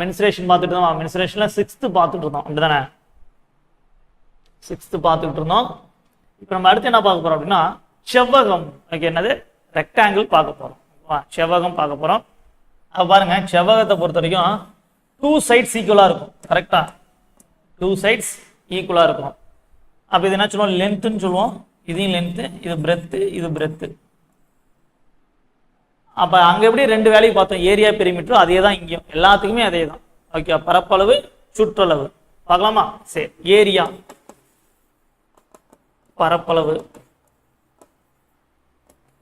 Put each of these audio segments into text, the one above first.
Mensuration பார்த்துட்டு இருந்தோம். மென்சுரேஷனில் 6th பார்த்துட்டு இருந்தோம், அப்படி தானே? 6th பார்த்துட்டு இருந்தோம். இப்போ நம்ம அடுத்து என்ன பார்க்க போகிறோம் அப்படின்னா செவ்வகம். ஓகே, என்னது? ரெக்டாங்கிள் பார்க்க போகிறோம். செவ்வகம் பார்க்க போகிறோம். அப்போ பாருங்க, செவ்வகத்தை பொறுத்த வரைக்கும் 2 sides ஈக்குவலாக இருக்கும். கரெக்டா? 2 sides ஈக்குவலாக இருக்கும். அப்போ இது என்ன சொல்லுவோம்? லென்த்துன்னு சொல்லுவோம். இதையும் லென்த்து, இது பிரெத்து, இது பிரெத்து. அப்போ அங்கே எப்படி 2 வேல்யூ பார்த்தோம், ஏரியா பெரிமீட்டர், அதே தான் இங்கேயும், எல்லாத்துக்குமே அதே தான். ஓகே, பரப்பளவு சுற்றளவு பார்க்கலாமா? சரி, ஏரியா பரப்பளவு,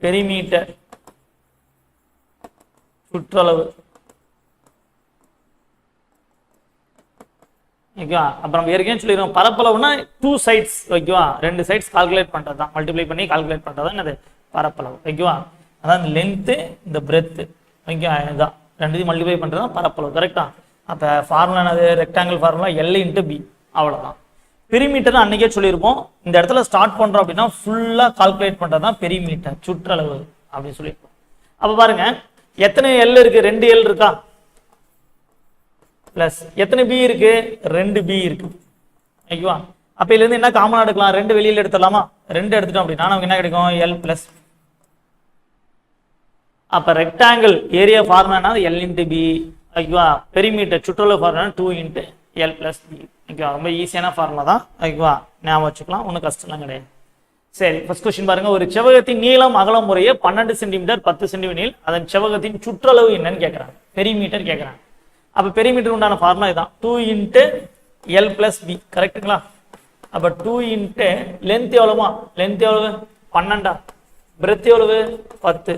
பெரிமீட்டர் சுற்றளவு. ஓகேவா? அப்புறம் ஏற்கனவே சொல்லிடுவோம், பரப்பளவுனா 2 sides. ஓகேவா? 2 sides கால்குலேட் பண்ணுறது தான், மல்டிப்ளை பண்ணி கால்குலேட் பண்ணுறது தான் என்னது? பரப்பளவு. ஓகேவா? அதான் இந்த லென்த்து, இந்த பிரெத்து. ஓகே, இதுதான் ரெண்டுத்தையும் மல்டிப்ளை பண்ணுறது தான் பரப்பளவு. கரெக்டா? அப்போ ஃபார்முலா என்னது? Rectangle formula L/B. அவ்வளோதான். பெரிமீட்டர் அன்றைக்கே சொல்லியிருப்போம். இந்த இடத்துல ஸ்டார்ட் பண்ணுறோம் அப்படின்னா ஃபுல்லாக கால்குலேட் பண்ணுறது தான் பெரிமீட்டர், சுற்றளவு அப்படின்னு சொல்லியிருப்போம். அப்போ பாருங்க, எத்தனை L இருக்கு? 2 L இருக்கா? பிளஸ் எத்தனை B இருக்கு? 2 B இருக்கு. ஓகேவா? அப்போ இதுலேருந்து என்ன காமனாக எடுக்கலாம்? 2 வெளியில் எடுத்துடலாமா? 2 எடுத்துட்டோம் அப்படின்னா நமக்கு என்ன கிடைக்கும்? L+. அப்போ ரெக்டாங்கிள் ஏரியா ஃபார்முலா L/B. ஓகேவா? பெரிமீட்டர் சுற்றளவு ஃபார்முலா 2 × L+B. ஓகேவா? ரொம்ப ஈஸியான ஃபார்முலா தான். ஓகேவா? ஞாபகம் வச்சுக்கலாம், ஒன்றும் கஷ்டம்லாம் கிடையாது. சரி, ஃபர்ஸ்ட் கொஸ்டின் பாருங்க. ஒரு செவ்வகத்தின் நீளம் அகலம் முறையே 12 சென்டிமீட்டர் 10 சென்டிமீட்டர், அதன் செவ்வகத்தின் சுற்றளவு என்னன்னு கேட்குறாங்க. பெரிமீட்டர் கேட்குறாங்க. அப்போ பெரிமீட்டர் உண்டான ஃபார்முலா இதுதான், 2 × L+B. கரெக்டுங்களா? அப்போ 2 × லென்த் எவ்வளோமா? லென்த் எவ்வளவு? 12. பிரெத் எவ்வளவு? 10.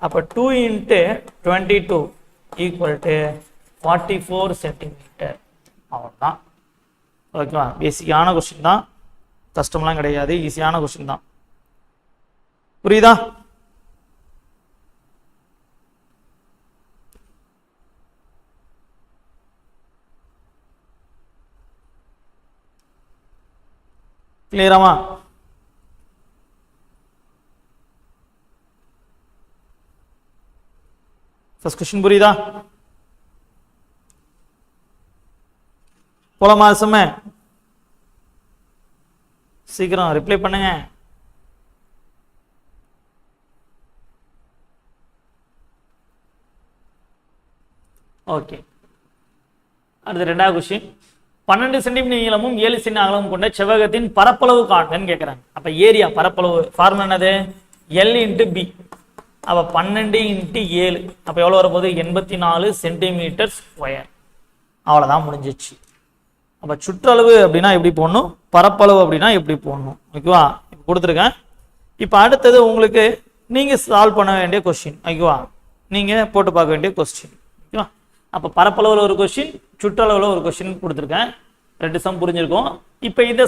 அப்போ 2 × 22 = 44 சென்டிமீட்டர். அவ்வளோதான். ஓகேவா? பேசிக்கான கொஸ்டின் தான், கஷ்டம்லாம் கிடையாது, ஈஸியான கொஸ்டின் தான். புரியுதா? கிளியராமா? ஃபர்ஸ்ட் கொஸ்டின் புரியுதா? போலாமா? சும்மா சீக்கிரம் ரிப்ளை பண்ணுங்க. ஓகே, அடுத்து 2வது கொஸ்டின். 12 சென்டிமீட்டர் நீளமும் 7 சென்டிமீட்டர் அகலமும் கொண்ட செவ்வகத்தின் பரப்பளவு காண்கன்னு கேட்குறாங்க. அப்போ ஏரியா பரப்பளவு ஃபார்முலா என்னது? L/B. அப்போ 12 × 7 அப்போ எவ்வளோ வரப்போகுது? 84 சென்டிமீட்டர் ஸ்கொயர். அவ்வளோதான், முடிஞ்சிச்சு. அப்போ சுற்றளவு அப்படின்னா எப்படி போடணும், பரப்பளவு அப்படின்னா எப்படி போடணும். ஓகேவா? இப்போ கொடுத்துருக்கேன். இப்போ அடுத்தது உங்களுக்கு நீங்கள் சால்வ் பண்ண வேண்டிய கொஸ்டின். ஓகேவா? நீங்கள் போட்டு பார்க்க வேண்டிய கொஸ்டின். ஓகேவா? அப்போ பரப்பளவில் ஒரு கொஸ்டின், சுற்றளவில் ஒரு கொஸ்டின் கொடுத்துருக்கேன். 2 சம் புரிஞ்சிருக்கும். இப்போ இதை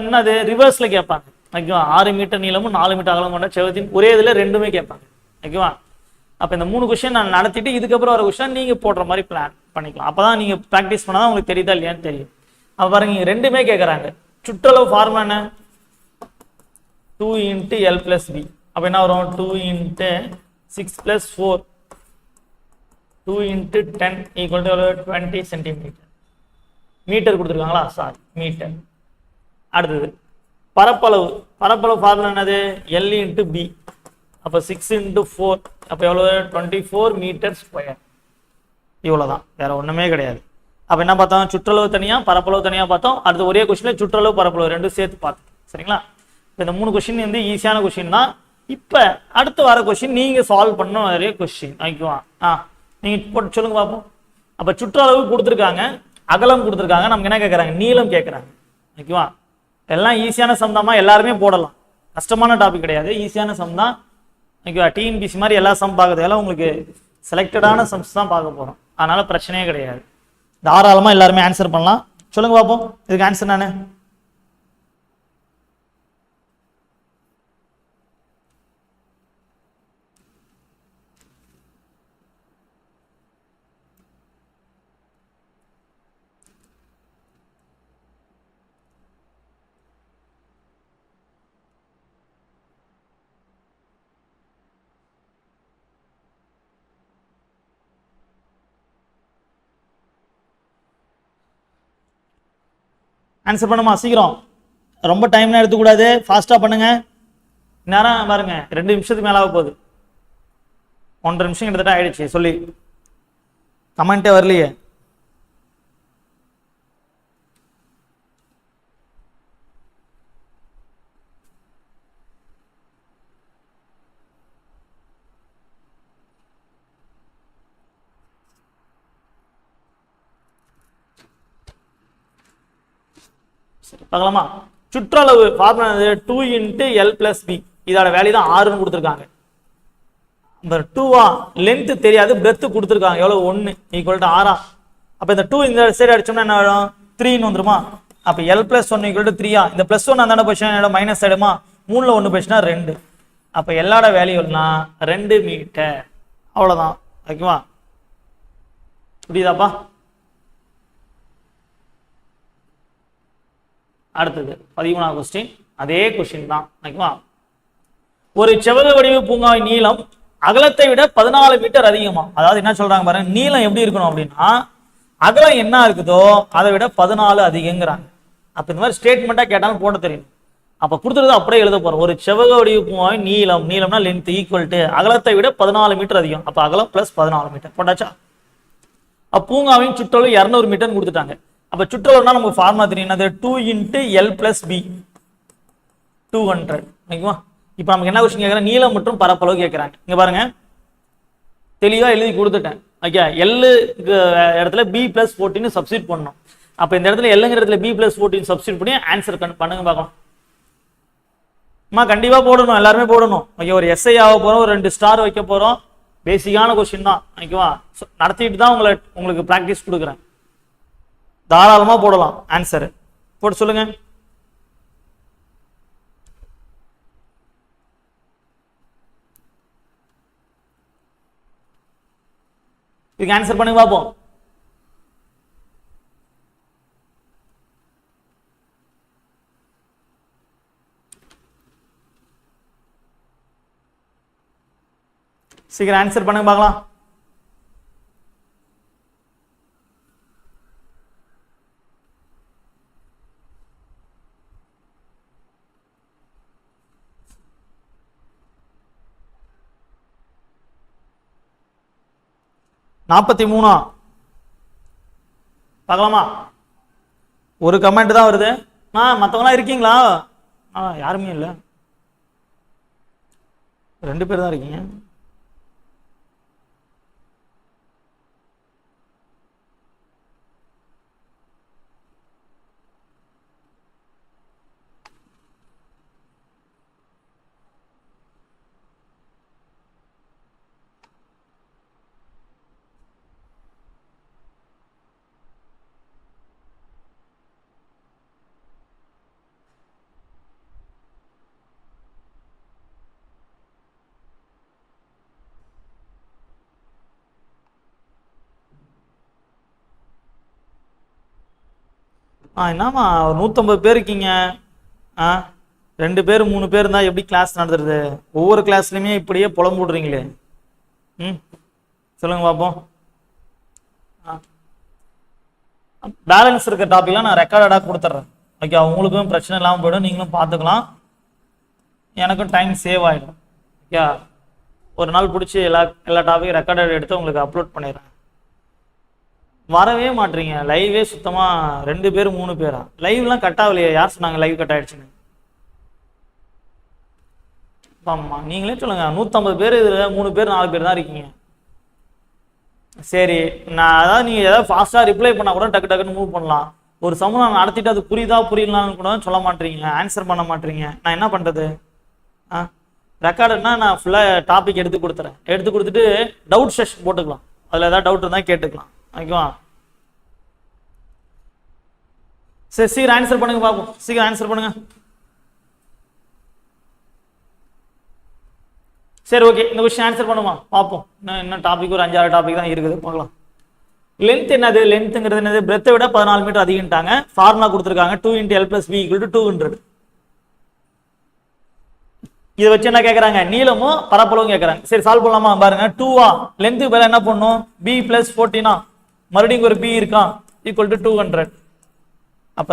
என்னது ரிவர்ஸில் கேட்பாங்க. ஓகேவா? 6 மீட்டர் நீளமும் 4 மீட்டர் அகலம் கொண்ட செவ்வகத்தின் ஒரே இதில் 2மே கேட்பாங்க. ஓகேவா? அப்போ இந்த 3 கொஸ்டின் நான் நடத்திட்டு இதுக்கப்புறம் ஒரு கொஸ்டின் நீங்கள் போடுற மாதிரி பிளான் பண்ணிக்கலாம். அப்போ தான் நீங்கள் ப்ராக்டிஸ் பண்ணால் தான் உங்களுக்கு தெரியுதா இல்லையான்னு தெரியும். அப்போ பாருங்க, 2மே கேட்குறாங்க. சுற்றளவு ஃபார்முலா என்ன? 2 × L+B. அப்போ என்ன வரும்? 2 × 6 + 4 2 × 10 = 20 சென்டிமீட்டர். மீட்டர் கொடுத்துருக்காங்களா? Sorry, metre. அடுத்தது பரப்பளவு. பரப்பளவு ஃபார்முலா என்னது? L/B. அப்போ 6 × 4 அப்போ எவ்வளோ? 24 மீட்டர் ஸ்கொயர். இவ்வளோதான், வேற ஒன்றுமே கிடையாது. அப்போ என்ன பார்த்தோம்? சுற்றளவு தனியாக, பரப்பளவு தனியாக பார்த்தோம். அடுத்து ஒரே கொஸ்டினில் சுற்றளவு பரப்பளவு 2 சேர்த்து பார்த்தோம். சரிங்களா? இப்போ இந்த 3 கொஸ்டின் வந்து ஈஸியான கொஸ்டின் தான். இப்போ அடுத்து வர கொஸ்டின் நீங்கள் சால்வ் பண்ண நிறைய கொஸ்டின். ஓகேவா? நீங்கள் போட்டு சொல்லுங்க பார்ப்போம். அப்போ சுற்றளவு கொடுத்துருக்காங்க, அகலம் கொடுத்துருக்காங்க, நமக்கு என்ன கேட்குறாங்க? நீளம் கேட்குறாங்க. ஓகேவா? எல்லாம் ஈஸியான சம் தான்மா, எல்லாருமே போடலாம், கஷ்டமான டாபிக் கிடையாது, ஈஸியான சம் தான். ஓகேவா? டிஎன்பிசி மாதிரி எல்லா சம் பார்க்கறதால உங்களுக்கு செலக்டடான சம்ஸ் தான் பார்க்க போகிறோம், அதனால பிரச்சனையே கிடையாது. தாராளமாக எல்லாருமே ஆன்சர் பண்ணலாம். சொல்லுங்க பார்ப்போம், இதுக்கு ஆன்சர் நானு. ஆன்சர் பண்ணுமா சீக்கிரம், ரொம்ப டைம்லாம் எடுத்துக்கூடாது, ஃபாஸ்ட்டாக பண்ணுங்க. நேரம் பாருங்க 2 நிமிஷத்துக்கு மேலே ஆக போகுது, 1.5 நிமிஷம் கிட்டத்தட்ட ஆயிடுச்சு சொல்லி, கமெண்ட்டே வரலையே. பார்க்கலாமா? சுற்றளவு ஃபார்முலா 2 × L + B, இதோட வேல்யூ தான் 6ன்னு கொடுத்துருக்காங்க. 2 லென்த் தெரியாது, பிரெத் கொடுத்துருக்காங்க எவ்வளவு 1 = 6. அப்ப இந்த 2 இந்த சைடு அடிச்சோம்னா என்ன ஆகும்? 3ன்னு வந்துருமா? அப்ப L + 1 = 3. இந்த +1 அந்தாண்ட போயிடுச்சுன்னா மைனஸ் ஆயிடுமா? 3ல 1 போயிடுச்சுன்னா 2. அப்ப எல்லாரோட வேல்யூனா 2 மீட்டர், அவ்வளவுதான். ஓகேவா? புரியுதாப்பா? அடுத்தது 13வது கொஸ்டின், அதே கொஸ்டின் தான். ஓகேவா? ஒரு செவ்வக வடிவ பூங்காவின் நீளம் அகலத்தை விட 14 மீட்டர் அதிகமா. அதாவது என்ன சொல்றாங்க பாருங்க, நீளம் எப்படி இருக்கணும் அப்படின்னா அகலம் என்ன இருக்குதோ அதை விட 14 அதிகங்கிறாங்க. அப்ப இந்த மாதிரி ஸ்டேட்மெண்டா கேட்டாலும் போட தெரியும். அப்ப கொடுத்துருது அப்படியே எழுத போறோம். ஒரு செவ்வக வடிவ பூங்காவின் நீளம்னா லென்த் = அகலத்தை விட 14 மீட்டர் அதிகம். அப்ப அகலம் + 14 மீட்டர் போட்டாச்சா? பூங்காவின் சுற்றளவு 200 மீட்டர் கொடுத்துட்டாங்க. அப்ப சுற்றளவுனா நமக்கு ஃபார்முலா தெரியும், என்னது? 2 × L + B 200. ஓகேவா? இப்போ நமக்கு என்ன கொஸ்டின் கேட்குறேன்? நீளம் மற்றும் பரப்பளவு கேட்குறாங்க. இங்க பாருங்க, தெளிவா எழுதி கொடுத்துட்டேன். ஓகே, L இடத்துல B + 14 சப்ஸ்டிட் பண்ணணும். அப்ப இந்த இடத்துல Lங்கிற இடத்துல B + 14 சப்ஸ்டிட் பண்ணி ஆன்சர் பண்ணுங்க பார்க்கலாம். கண்டிப்பா போடணும், எல்லாருமே போடணும். ஓகே, ஒரு எஸ்ஐ ஆக போறோம், ஒரு 2 ஸ்டார் வைக்க போறோம். பேசிக்கான கொஸ்டின் தான். ஓகேவா? நடத்திட்டு தான் உங்களுக்கு பிராக்டிஸ் கொடுக்குறேன். தாராளமா போடலாம். ஆன்சர் போட்டு சொல்லுங்க. இதுக்கு ஆன்சர் பண்ணுங்க பாப்போம். சீக்கிரம் ஆன்சர் பண்ணுங்க பார்க்கலாம். நாற்பத்தி 3 பார்க்கலாமா? ஒரு கமெண்ட் தான் வருது. மற்றவங்களாம் இருக்கீங்களா? யாருமே இல்லை, 2 பேர் தான் இருக்கீங்க. என்னம்மா 150 பேர் இருக்கீங்க, 2 பேர் 3 பேர் இருந்தா எப்படி கிளாஸ் நடத்துறது? ஒவ்வொரு கிளாஸ்லயுமே இப்படியே புலம் போடுறீங்களே. சொல்லுங்க பாப்போம். பேலன்ஸ் இருக்க டாபிக்லாம் நான் ரெக்கார்டடா கொடுத்துட்றேன். ஓகே, உங்களுக்கும் பிரச்சனை இல்லாமல் போயிடும், நீங்களும் பார்த்துக்கலாம், எனக்கும் டைம் சேவ் ஆகிடும். ஓகே, ஒரு நாள் பிடிச்சி எல்லா டாபிக்கும் ரெக்கார்டட் எடுத்து உங்களுக்கு அப்லோட் பண்ணிடுறேன். வரவே மாட்டீங்க, லைவே சுத்தமா 2 பேர் 3 பேரா? லைவ்லாம் கட் ஆகலையே, யார் சொன்னாங்க லைவ் கட் ஆயிடுச்சுன்னு? ஆமா, நீங்களே சொல்லுங்க. 150 பேர், இதுல 3 பேர் 4 பேர் தான் இருக்கீங்க. சரி, நான் அதாவது நீங்க ஏதாவது ஃபாஸ்டா ரிப்ளை பண்ணா கூட டக்கு டக்குன்னு மூவ் பண்ணலாம். ஒரு சமூகம் நடத்திட்டு அது புரியுதா புரியலான்னு கூட சொல்ல மாட்டீங்க, ஆன்சர் பண்ண மாட்டீங்க. நான் என்ன பண்றது? ரெக்கார்டுனா நான் ஃபுல்லா டாபிக் எடுத்து கொடுத்துறேன். எடுத்து கொடுத்துட்டு டவுட் செஷன் போட்டுக்கலாம், அதுல ஏதாவது டவுட் இருந்தா கேட்டுக்கலாம். ஓகேவா? சரி, சீக்கிரம் ஆன்சர் பண்ணுங்க பாப்போம். சீக்கிரம் ஆன்சர் பண்ணுங்க. சரி, ஓகே, இந்த கொஸ்டின் ஆன்சர் பண்ணுமா பார்ப்போம். என்ன டாபிக், ஒரு 5-6 டாபிக் தான் இருக்குது, பார்க்கலாம். லென்த் என்னது? லென்த்ங்கிறது என்னது? பிரெத்தை விட 14 மீட்டர் அதிகம்ட்டாங்க. ஃபார்முலா கொடுத்துருக்காங்க 2 × L + B = 200. இதை வச்சு என்ன கேட்கறாங்க? நீளமும் பரப்பளவும் கேட்கறாங்க. சரி, சால்வ் பண்ணலாமா? பாருங்க, 2 லென்த்துக்கு பதிலாக என்ன பண்ணும்? B + 14 மறுபடியும் ஒரு B இருக்கான் = 200. அப்ப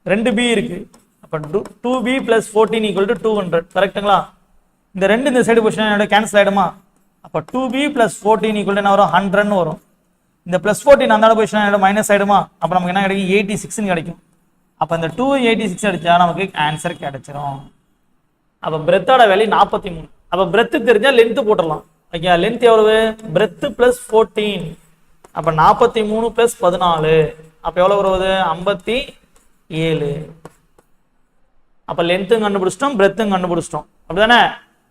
2b இருக்கு. அப்ப 2b plus 14 equal to 200. கரெக்ட்டுங்களா? இந்த 2 இந்த சைடு பொசிஷன் கேன்சல் ஆயிடுமா? அப்ப 2b plus 14 equal to என்ன வரும்? 100 ன்னு வரும். இந்த plus 14 அந்த பொசிஷன் மைனஸ் ஆயிடுமா? அப்ப நமக்கு என்ன கிடைக்கும்? 86 ன்னு கிடைக்கும். அப்ப இந்த 286 அடிச்சா நமக்கு ஆன்சர் கிடைச்சிரும். அப்ப பிரெத்தோட வேல்யூ 43. அப்ப பிரெத் தெரிஞ்சா லென்த் போட்டுடலாம். ஓகே, லென்த் எவ்வளவு? Breadth plus 14. அப்ப 43 பிளஸ் 14. அப்ப எவ்வளவு வருவது? 57. அப்ப லென்த்தும் கண்டுபிடிச்சிட்டோம், பிரெத்தும் கண்டுபிடிச்சிட்டோம். அப்படிதானே?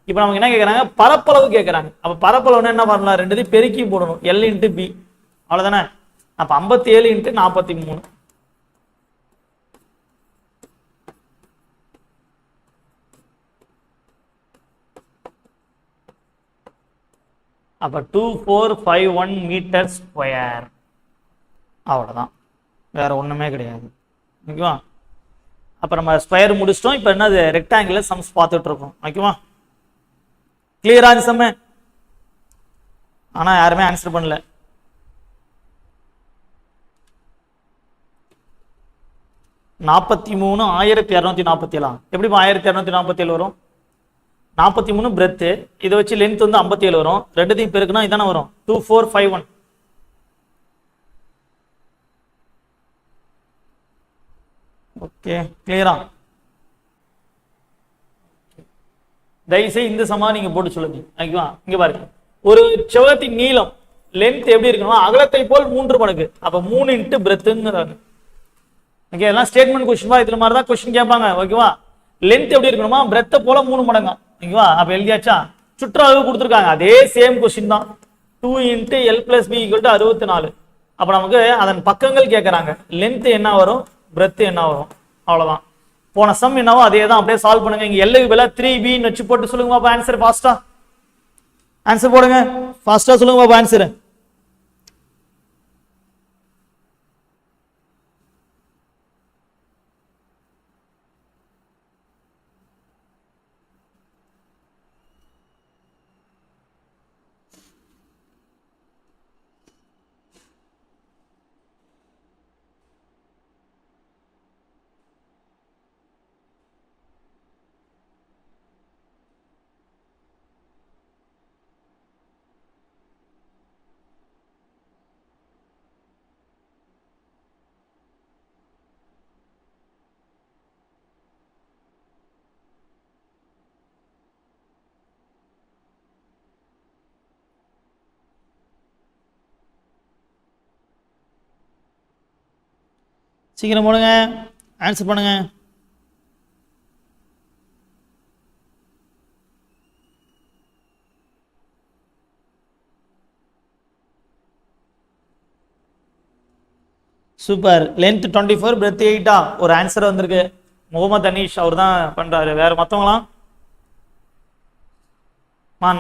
இப்ப நமக்கு என்ன கேட்கறாங்க? பரப்பளவு கேட்கறாங்க. அப்ப பரப்பளவுன்னு என்ன பண்ணலாம்? ரெண்டுத்தையும் பெருக்கி போடணும். L into b. அவ்வளவுதானே? அப்ப 57 இன்ட்டு 43. அப்ப 2451 மீட்டர் ஸ்கொயர். அவ்வளவுதான், வேற ஒண்ணுமே கிடையாது. ஓகேவா? அப்ப நம்ம ஸ்கொயர் முடிச்சிட்டோம். இப்ப என்னது? ரெக்டாங்குலர் சம்ஸ் பார்த்துட்டு இருக்கோம். ஓகேவா? கிளியரா இந்த சம்? ஆனா யாருமே ஆன்சர் பண்ணல. (43 1247). எப்படி 1247 வரும்? 43 பிரெத், இதை வச்சு லென்த் வந்து 57 வரும். ரெண்டுத்தையும் பெருக்குனா இதானே வரும், 2451. ஓகே, கிளியரா? தயவுசெய்து இந்த சமா நீங்க போட்டு சொல்லுங்க. ஓகேவா? இங்க பாருங்க, ஒரு செவகத்தின் நீளம் லென்த் எப்படி இருக்கணும்? அகலத்தை போல் 3 மடங்கு. அப்ப 3 இன்ட்டு பிரெத்துங்கிறாங்க. ஓகே, எல்லாம் ஸ்டேட்மெண்ட் கொஸ்டின் இதுல மாதிரி தான் கொஸ்டின் கேட்பாங்க. ஓகேவா? லென்த் எப்படி இருக்கணுமா? பிரெத்தை போல 3 மடங்கா. ஓகேவா? அப்ப எழுதியாச்சா? சுற்றளவு கொடுத்துருக்காங்க, அதே சேம் கொஸ்டின் தான். 2 into l plus b equal to 64. அப்ப நமக்கு அதன் பக்கங்கள் கேட்கறாங்க. லென்த் என்ன வரும், பிரெத் என்ன வரும், அவ்வளவுதான். போன சம் என்னவோ அதே தான், அப்படியே சால்வ் பண்ணுங்க. இங்க எல்லுக்கு பதிலா 3b வச்சு போட்டு சொல்லுங்க பாப்பா ஆன்சர். ஃபாஸ்டா ஆன்சர் போடுங்க, ஃபாஸ்டா சொல்லுங்க பாப்பா ஆன்சர். சீக்கிரம் போடுங்க, ஆன்சர் பண்ணுங்க. சூப்பர். Length 24, breadth 8. ஒரு ஆன்சர் வந்திருக்கு. முகமது அனீஷ் அவர் தான் பண்றாரு. வேற மத்தவங்களாம்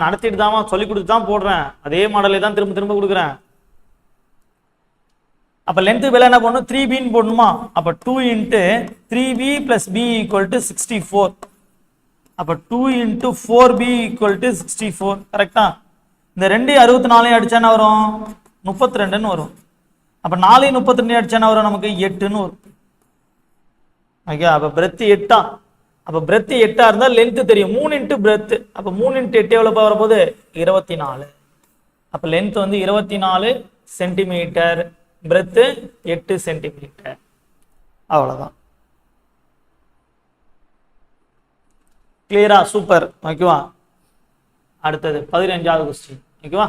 நடத்திட்டு தான் சொல்லி கொடுத்து தான் போடுறேன். அதே மாடலே தான் திரும்ப திரும்ப கொடுக்குறேன். அப்ப லென்த் வேலை என்ன பண்ணணும்? 3b போடணுமா? அப்ப 2 into 3b plus b equal to 64. அப்ப 2 இன்ட்டு 4b ஈக்குவல் டு 64. கரெக்டா? இந்த 2 64 அடிச்சா என்ன வரும்? 32ன்னு வரும். அப்ப 4 32 அடிச்சா என்ன வரும்? நமக்கு 8ன்னு வரும். ஓகே, அப்ப பிரெத் 8. அப்ப பிரெத் 8 இருந்தா லென்த் தெரியும். 3 இன்ட்டு பிரெத். அப்ப 3 இன்ட்டு 8 எவ்வளவு வரப்போகுது? 24. அப்ப லென்த் வந்து 24 சென்டிமீட்டர், பிரெத் 8 சென்டிமீட்டர். அவ்வளவுதான். கிளியரா? சூப்பர். ஓகேவா? அடுத்தது 15வது கொஸ்டின். ஓகேவா?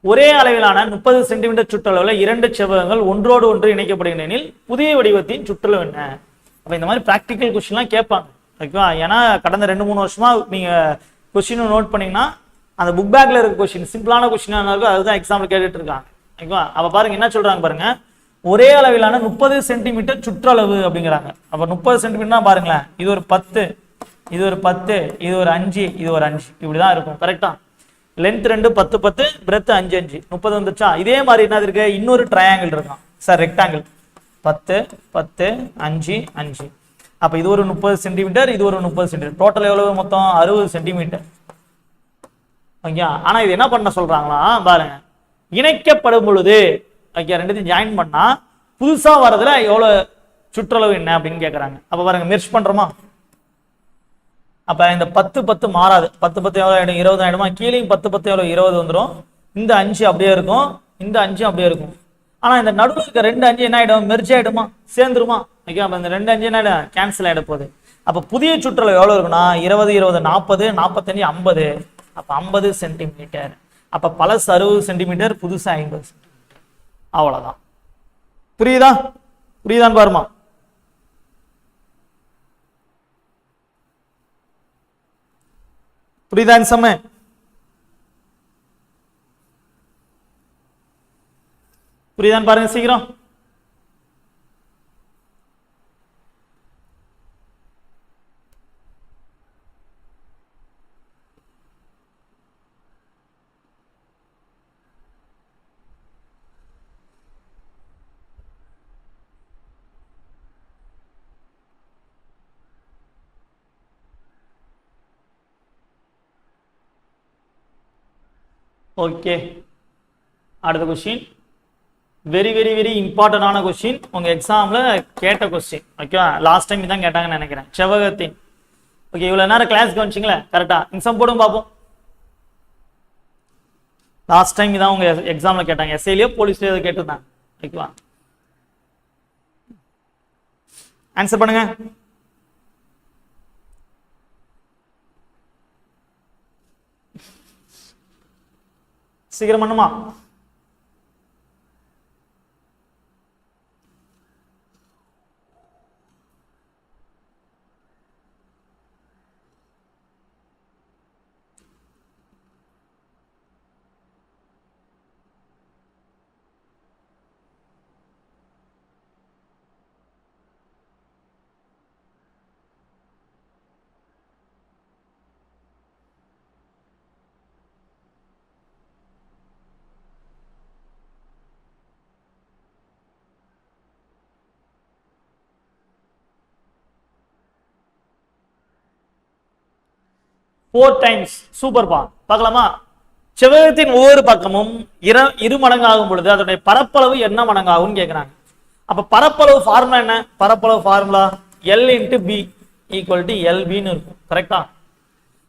ஒரே அளவிலான 30 சென்டிமீட்டர் சுற்றளவுல 2 செவ்வகங்கள் ஒன்றோடு ஒன்று இணைக்கப்படுகின்றன. புதிய வடிவத்தின் சுற்றளவு என்ன? அப்ப இந்த மாதிரி பிராக்டிக்கல் கொஸ்டின்லாம் கேட்பாங்க. ஓகேவா? ஏன்னா கடந்த 2-3 வருஷமா நீங்க கொஸ்டின் நோட் பண்ணீங்கன்னா அந்த புக் பேக்ல இருக்க கொஸ்டின் சிம்பிளான கொஸ்டினா இருக்கும், அதுதான் எக்ஸாம்பிள் கேட்டுட்டு இருக்காங்க. ஓகேவா? அப்ப பாருங்க என்ன சொல்றாங்க பாருங்க. ஒரே அளவிலான 30 சென்டிமீட்டர் சுற்றளவு அப்படிங்கிறாங்க. அப்ப 30 சென்டிமீட்டர்னா பாருங்களேன், இது ஒரு 10, இது ஒரு 10, இது ஒரு 5, இது ஒரு 5, இப்படிதான் இருக்கும். கரெக்டா? லென்த் 2 10 10, பிரெத் 5 5, 30 வந்துச்சா? இதே மாதிரி என்ன இருக்கு? இன்னொரு ட்ரையாங்கிள் இருக்கான் சார், ரெக்டாங்கிள். 10 10 5 5. அப்ப இது ஒரு 30 சென்டிமீட்டர், இது ஒரு 30 சென்டிமீட்டர். டோட்டல் எவ்வளவு? மொத்தம் 60 சென்டிமீட்டர். ஓகே, ஆனா இது என்ன பண்ண சொல்றாங்களா பாருங்க. இணைக்கப்படும் பொழுது ஓகே ரெண்டுத்தையும் ஜாயின் பண்ணா புதுசா வரதுல எவ்வளவு சுற்றளவு என்ன அப்படின்னு கேட்கறாங்க. அப்ப பாருங்க மெர்ஜ் பண்றோமா? அப்ப இந்த 10 மாறாது. 10 எவ்வளவு ஆயிடும்? 20 ஆயிடுமா? கீழே 10 எவ்வளவு? 20 வந்துடும். இந்த 5 அப்படியே இருக்கும், இந்த 5 அப்படியே இருக்கும். ஆனா இந்த நடுவில் இருக்க 2 5 என்ன ஆயிடும்? மெர்ஜ் ஆயிடுமா? சேர்ந்துருமா? ஓகே, அப்ப இந்த 2 5 என்ன ஆயிடும்? கேன்சல் ஆயிட போகுது. அப்ப புதிய சுற்றளவு எவ்வளவு இருக்குன்னா 20 20 40 45 50. அப்ப 50 சென்டிமீட்டர். அப்ப பழசு 60 சென்டிமீட்டர், புதுசு 50 சென்டிமீட்டர். அவ்வளவுதான். புரியுதா? புரியுதான்னு பாருமா. புரியுதா? சம புரியுதான்னு பாருங்க சீக்கிரம். ஓகே, அடுத்த கொஸ்டின் வெரி வெரி வெரி இம்பார்ட்டன்டான கொஸ்டின். உங்க எக்ஸாம்ல கேட்ட கொஸ்டின். ஓகே, லாஸ்ட் டைம் இதான் கேட்டாங்கன்னு நினைக்கிறேன். செவ்வகத்தின். ஓகே, இவ்வளவு நேரம் கிளாஸ் கவனிச்சிங்களே கரெக்டா? இன்சம் போடும் பார்ப்போம். லாஸ்ட் டைம் இதான் உங்க எக்ஸாம்ல கேட்டாங்க. எஸ்ஐலயோ போலீஸ்லயோ கேட்டிருந்தாங்க. ஓகேவா? ஆன்சர் பண்ணுங்க. சீக்கிரம் பண்ணுமா? Four times. சூப்பர்பா. பார்க்கலாமா? செவ்வகத்தின் ஒவ்வொரு பக்கமும் இரு மடங்காகும் பொழுது அதனுடைய பரப்பளவு என்ன மடங்காகும் கேட்கிறாங்க. அப்ப பரப்பளவு ஃபார்முலா என்ன? பரப்பளவு ஃபார்முலா L × B = LB ன்னு இருக்கும். கரெக்டா?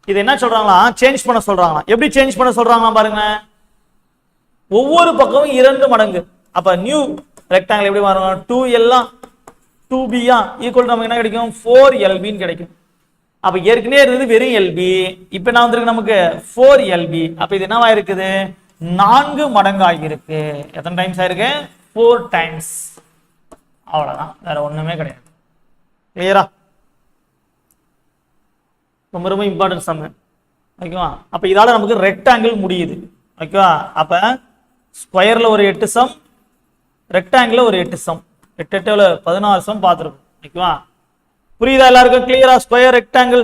இது என்ன சொல்றாங்களா? சேஞ்ச் பண்ண சொல்றாங்களா? எப்படி சேஞ்ச் பண்ண சொல்றாங்களா பாருங்க. ஒவ்வொரு பக்கமும் 2 மடங்கு. அப்ப நியூ ரெக்டாங்கிள் எப்படி மாறும்? 2L 2B = நமக்கு என்ன கிடைக்கும்? 4LB ன்னு கிடைக்கும். அப்ப ஏற்கனவே இருந்தது வெறும் LB, இப்ப என்ன வந்திருக்கு நமக்கு? 4LB. அப்ப இது என்னவா இருக்குது? 4 மடங்காகி இருக்கு. எத்தனை டைம்ஸ் ஆயிருக்கு? 4 டைம்ஸ். அவ்வளவுதான், வேற ஒண்ணுமே கிடையாது. கிளியரா? ரொம்ப ரொம்ப இம்பார்ட்டன்ட் சம். ஓகேவா? அப்ப இதால நமக்கு ரெக்டாங்கிள் முடியுது. ஓகேவா? அப்ப ஸ்கொயர்ல ஒரு 8 சம், ரெக்டாங்கிள் ஒரு 8 சம், 8 8 14 சம் பார்த்துருக்கோம். ஓகேவா? புரியுதா எல்லாருக்கும்? கிளியரா? ஸ்கொயர் ரெக்டாங்கிள்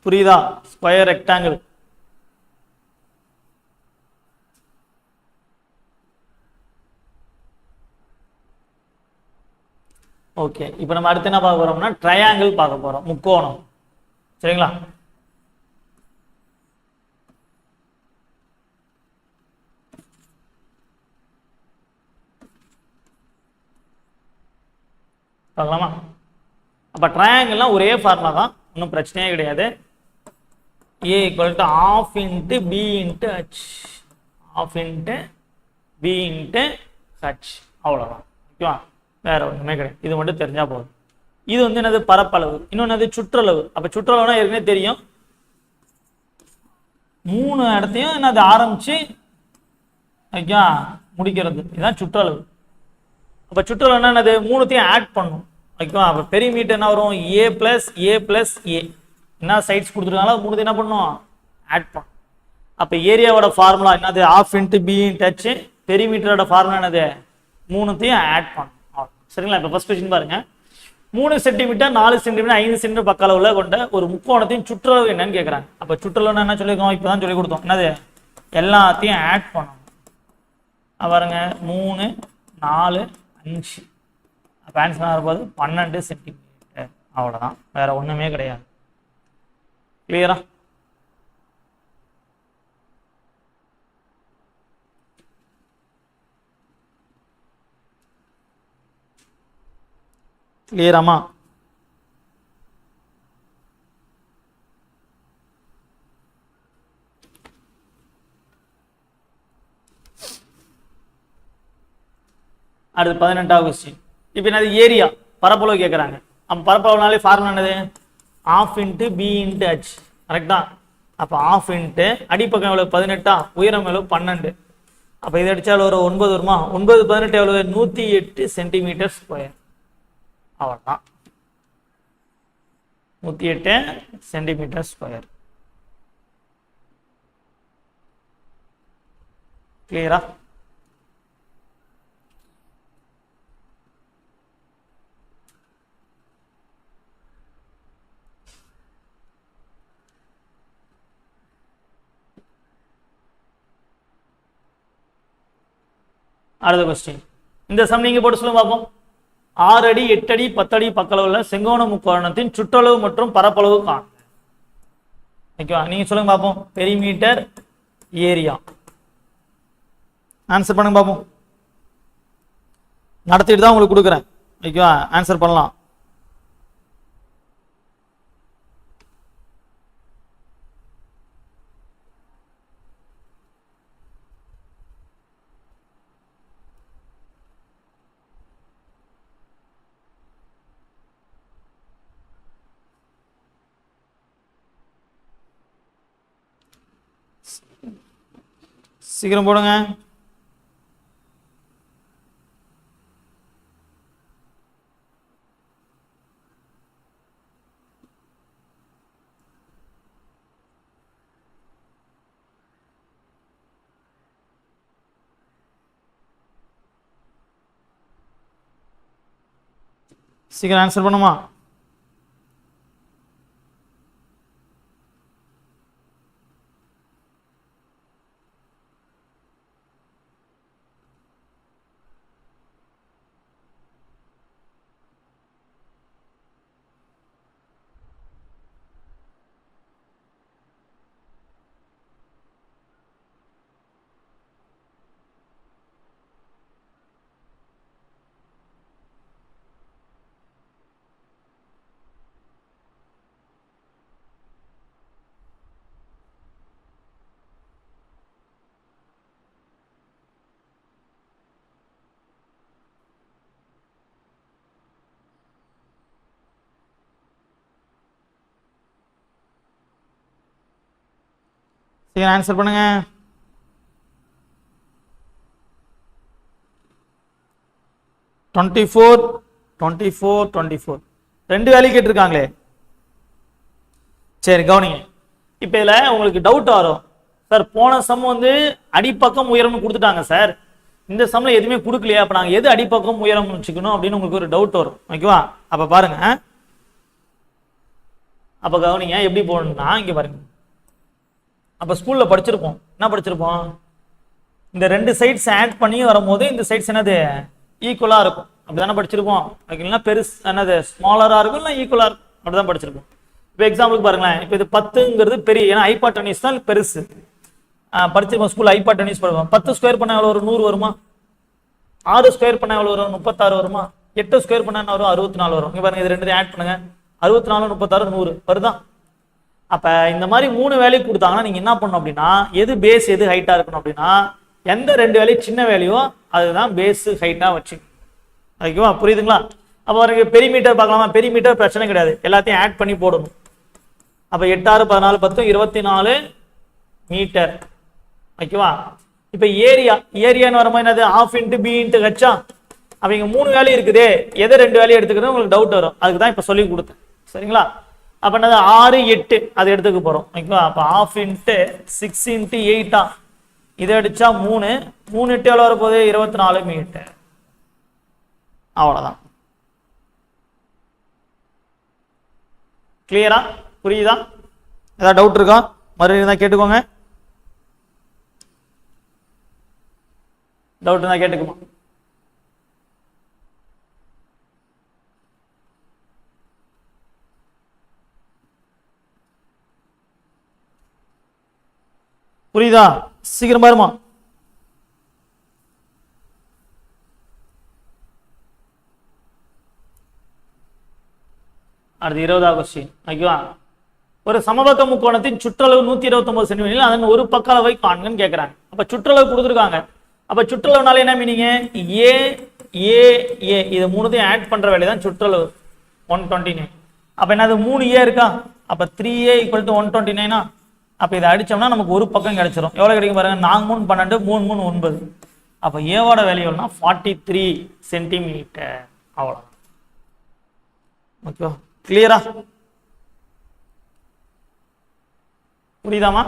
புரியுதா? Square rectangle. ஓகே, இப்போ நம்ம அடுத்து என்ன பார்க்க போறோம்னா ட்ரையாங்கிள் பார்க்க போறோம். முக்கோணம். சரிங்களா? பார்க்கலாமா? அப்ப ட்ரையாங்கிள்லாம் ஒரே ஃபார்முலா தான், ஒன்றும் பிரச்சனையே கிடையாது. A = ½ × B × H, ½ × B × H. அவ்வளவுதான். ஓகேவா? வேற ஒண்ணுமே கிடையாது. இது மட்டும் தெரிஞ்சா போதும். இது வந்து என்னது? பரப்பளவு. இன்னொன்னு சுற்றளவு. அப்ப சுற்றளவுனா ஏற்கனவே தெரியும். 3 இடத்தையும் என்னது ஆரம்பிச்சு ஓகே முடிக்கிறது. இதுதான் சுற்றளவு. அப்ப சுற்றளவு என்னது? 3த்தையும் ஆட் பண்ணும். ஓகேவா? அப்ப பெரிமீட்டர் என்ன வரும்? A + A + A. என்ன சைட்ஸ் கொடுத்துருக்காங்களோ 3த்தையும் என்ன பண்ணும்? ஆட் பண்ணும். அப்ப ஏரியாவோட ஃபார்முலா என்னது? ½ × B × H. பெரிமீட்டரோட ஃபார்முலா என்னது? 3த்தையும் ஆட் பண்ணும். சரிங்களா? இப்ப ஃபர்ஸ்ட் क्वेश्चन பாருங்க. 3 சென்டிமீட்டர் 4 சென்டிமீட்டர் 5 சென்டிமீட்டர் பக்க அளவுல கொண்ட ஒரு முக்கோணத்தின் சுற்றளவு என்னன்னு கேக்குறாங்க. அப்ப சுற்றளவு என்ன சொல்லிருக்கோம்? இப்பதான் சொல்லி கொடுத்தோம். என்னது? எல்லாத்தையும் ஆட் பண்ணணும். பாருங்க 3 4 5. அப்ப ஆன்சர் வரும்போது 12 சென்டிமீட்டர். அவ்வளவுதான், வேற ஒண்ணுமே கிடையாது. கிளியரா? கிளியராமா? அடுத்து 18வது கொஸ்டின். இப்போ என்னது ஏரியா பரப்பளவு கேட்குறாங்க. அப்போ பரப்பளவுனாலே ஃபார்முலா என்னது? Half into B into h. கரெக்டா? அப்போ ஆஃப் இன்ட்டு அடிப்பக்கம் எவ்வளோ 18, உயரம் எவ்வளோ 12. அப்போ இதை அடித்தால் ஒரு 9 வருமா? 9 18 எவ்வளோ? 108 சென்டிமீட்டர் ஸ்கொயர். அவ்வளோதான், 108 சென்டிமீட்டர் ஸ்கொயர். கிளியரா? அடுத்த கொஸ்டின். இந்த சம் நீங்க போட்டு சொல்லுங்க பார்ப்போம். 6 அடி 8 அடி 10 அடி பக்களவுள்ள செங்கோண முக்கோணத்தின் சுற்றளவு மற்றும் பரப்பளவு காண. ஓகேவா? நீங்க சொல்லுங்க பார்ப்போம். Perimeter, area. ஆன்சர் பண்ணுங்க பார்ப்போம். நடத்திட்டு தான் உங்களுக்கு கொடுக்குறேன். ஓகேவா? ஆன்சர் பண்ணலாம். சீக்கிரம் போடுங்க. சீக்கிரம் ஆன்சர் பண்ணுமா? சீக்கிரம் ஆன்சர் பண்ணுங்க. டுவெண்ட்டி ஃபோர் ரெண்டு வேல்யூ கேட்டிருக்காங்களே. சரி கவனிங்க. இப்போ இதில் உங்களுக்கு டவுட் வரும், சார் போன சம் வந்து அடிப்பக்கம் உயரம்னு கொடுத்துட்டாங்க சார், இந்த சம்மில் எதுவுமே கொடுக்கலையா, அப்போ நாங்கள் எது அடிப்பக்கம் உயரம் வச்சுக்கணும் அப்படின்னு உங்களுக்கு ஒரு டவுட் வரும். ஓகேவா? அப்போ பாருங்க, அப்போ கவனிங்க எப்படி போகணும்னா இங்கே பாருங்க. அப்போ ஸ்கூலில் படிச்சிருப்போம், என்ன படிச்சிருப்போம், இந்த ரெண்டு சைட்ஸ் ஆட் பண்ணி வரும்போது இந்த சைட்ஸ் என்னது ஈக்குவலாக இருக்கும், அப்படி தானே படிச்சிருப்போம். இல்லைன்னா பெருசு என்னது ஸ்மாலராக இருக்கும், இல்லை ஈக்குவலாக இருக்கும், அப்படி தான் படிச்சிருப்போம். இப்போ எக்ஸாம்பிளுக்கு பாருங்களேன், இப்போ இது 10ங்கிறது பெரிய, ஏன்னா ஹைபாட்டனிஸ் தான் பெருசு. படிச்சிருப்போம் ஸ்கூல் ஹைபாட்டனிஸ் படிப்போம். 10 ஸ்கொயர் பண்ண எவ்வளோ வரும்? 100 வருமா? 6 ஸ்கொயர் பண்ண எவ்வளோ வரும்? 36 வருமா? 8 ஸ்கொயர் பண்ண என்ன வரும்? 64 வரும். இங்கே பாருங்க, இது ரெண்டு ஆட் பண்ணுங்க, 64 36 100 வருதா? அப்போ இந்த மாதிரி 3 வேல்யூ கொடுத்தாங்கன்னா நீங்கள் என்ன பண்ணணும் அப்படின்னா, எது பேஸ் எது ஹைட்டாக இருக்கணும் அப்படின்னா, எந்த ரெண்டு வேல்யூ சின்ன வேல்யூவோ அதுதான் பேஸ் ஹைட்டாக வச்சு. ஓகேவா? புரியுதுங்களா? அப்போ அவருக்கு பெரிமீட்டர் பார்க்கலாமா? பெரிமீட்டர் பிரச்சனை கிடையாது, எல்லாத்தையும் ஆட் பண்ணி போடணும். அப்போ 8 6 14 10 24 மீட்டர். ஓகேவா? இப்போ ஏரியான்னு வரும்போது என்னது? ஆஃப் இன்ட்டு பி இன்ட்டு ஹெச்சா. அப்போ இங்கே 3 வேல்யூ இருக்குது, எதை ரெண்டு வேல்யூ எடுத்துக்கிறது உங்களுக்கு டவுட் வரும், அதுக்கு தான் இப்போ சொல்லி கொடுத்தேன். சரிங்களா? அப்போ என்னது 6 8 அது எடுத்துக்க போகிறோம். ஓகேவா? அப்போ ஆஃப் இன்ட்டு 6 இன்ட்டு 8 இதை அடித்தா 3 3 8 எவ்வளோ வரப்போகுது? 24 மீட்டர். அவ்வளோதான். கிளியரா? புரியுதா? ஏதாவது டவுட் இருக்கா? மறுபடியும் தான் கேட்டுக்கோங்க. டவுட் தான் கேட்டுக்குமா? புரியுதா? சீக்கிரம் பாருமா. அடுத்து 20வது கொஸ்டின். ஓகேவா, ஒரு சமபக்க முக்கோணத்தின் சுற்றளவு 129 சென்டிமீட்டர், அதன் ஒரு பக்க அளவை காண்கன்னு கேட்கறாங்க. அப்ப சுற்றளவு கொடுத்துருக்காங்க. அப்ப சுற்றளவுனால என்ன மீனிங்? ஏ ஏ ஏ இது மூணுத்தையும் ஆட் பண்ற வேலையை தான் சுற்றளவு 129. அப்ப என்னது 3a இருக்கா? அப்ப 3a = 129. அப்ப இதை அடிச்சோம்னா நமக்கு ஒரு பக்கம் கிடைச்சிரும். எவ்வளவு கிடைக்கும் பாருங்க, 4 3 12 3 3 9. அப்ப ஏவோட வேல்யூ எவ்வளவுனா 43 சென்டிமீட்டர். அவ்வளவு. ஓகே, கிளியரா? புரியுதாமா?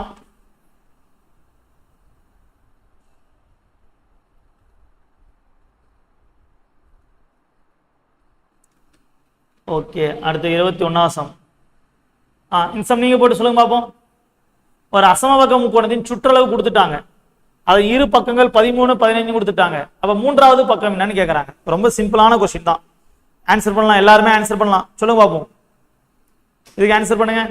ஓகே, அடுத்து 21வது சம். இந்த சம் நீங்க போட்டு சொல்லுங்க பாப்போம். ஒரு அசமபக்க முக்கோணத்தின் சுற்றளவு கொடுத்துட்டாங்க. அது இரு பக்கங்கள் 13 15 கொடுத்துட்டாங்க. அப்ப மூன்றாவது பக்கம் என்னன்னு கேட்கறாங்க. ரொம்ப சிம்பிளான கொஸ்டின் தான். ஆன்சர் பண்ணலாம், எல்லாருமே ஆன்சர் பண்ணலாம். சொல்லுங்க பாப்போம், இதுக்கு ஆன்சர் பண்ணுங்க.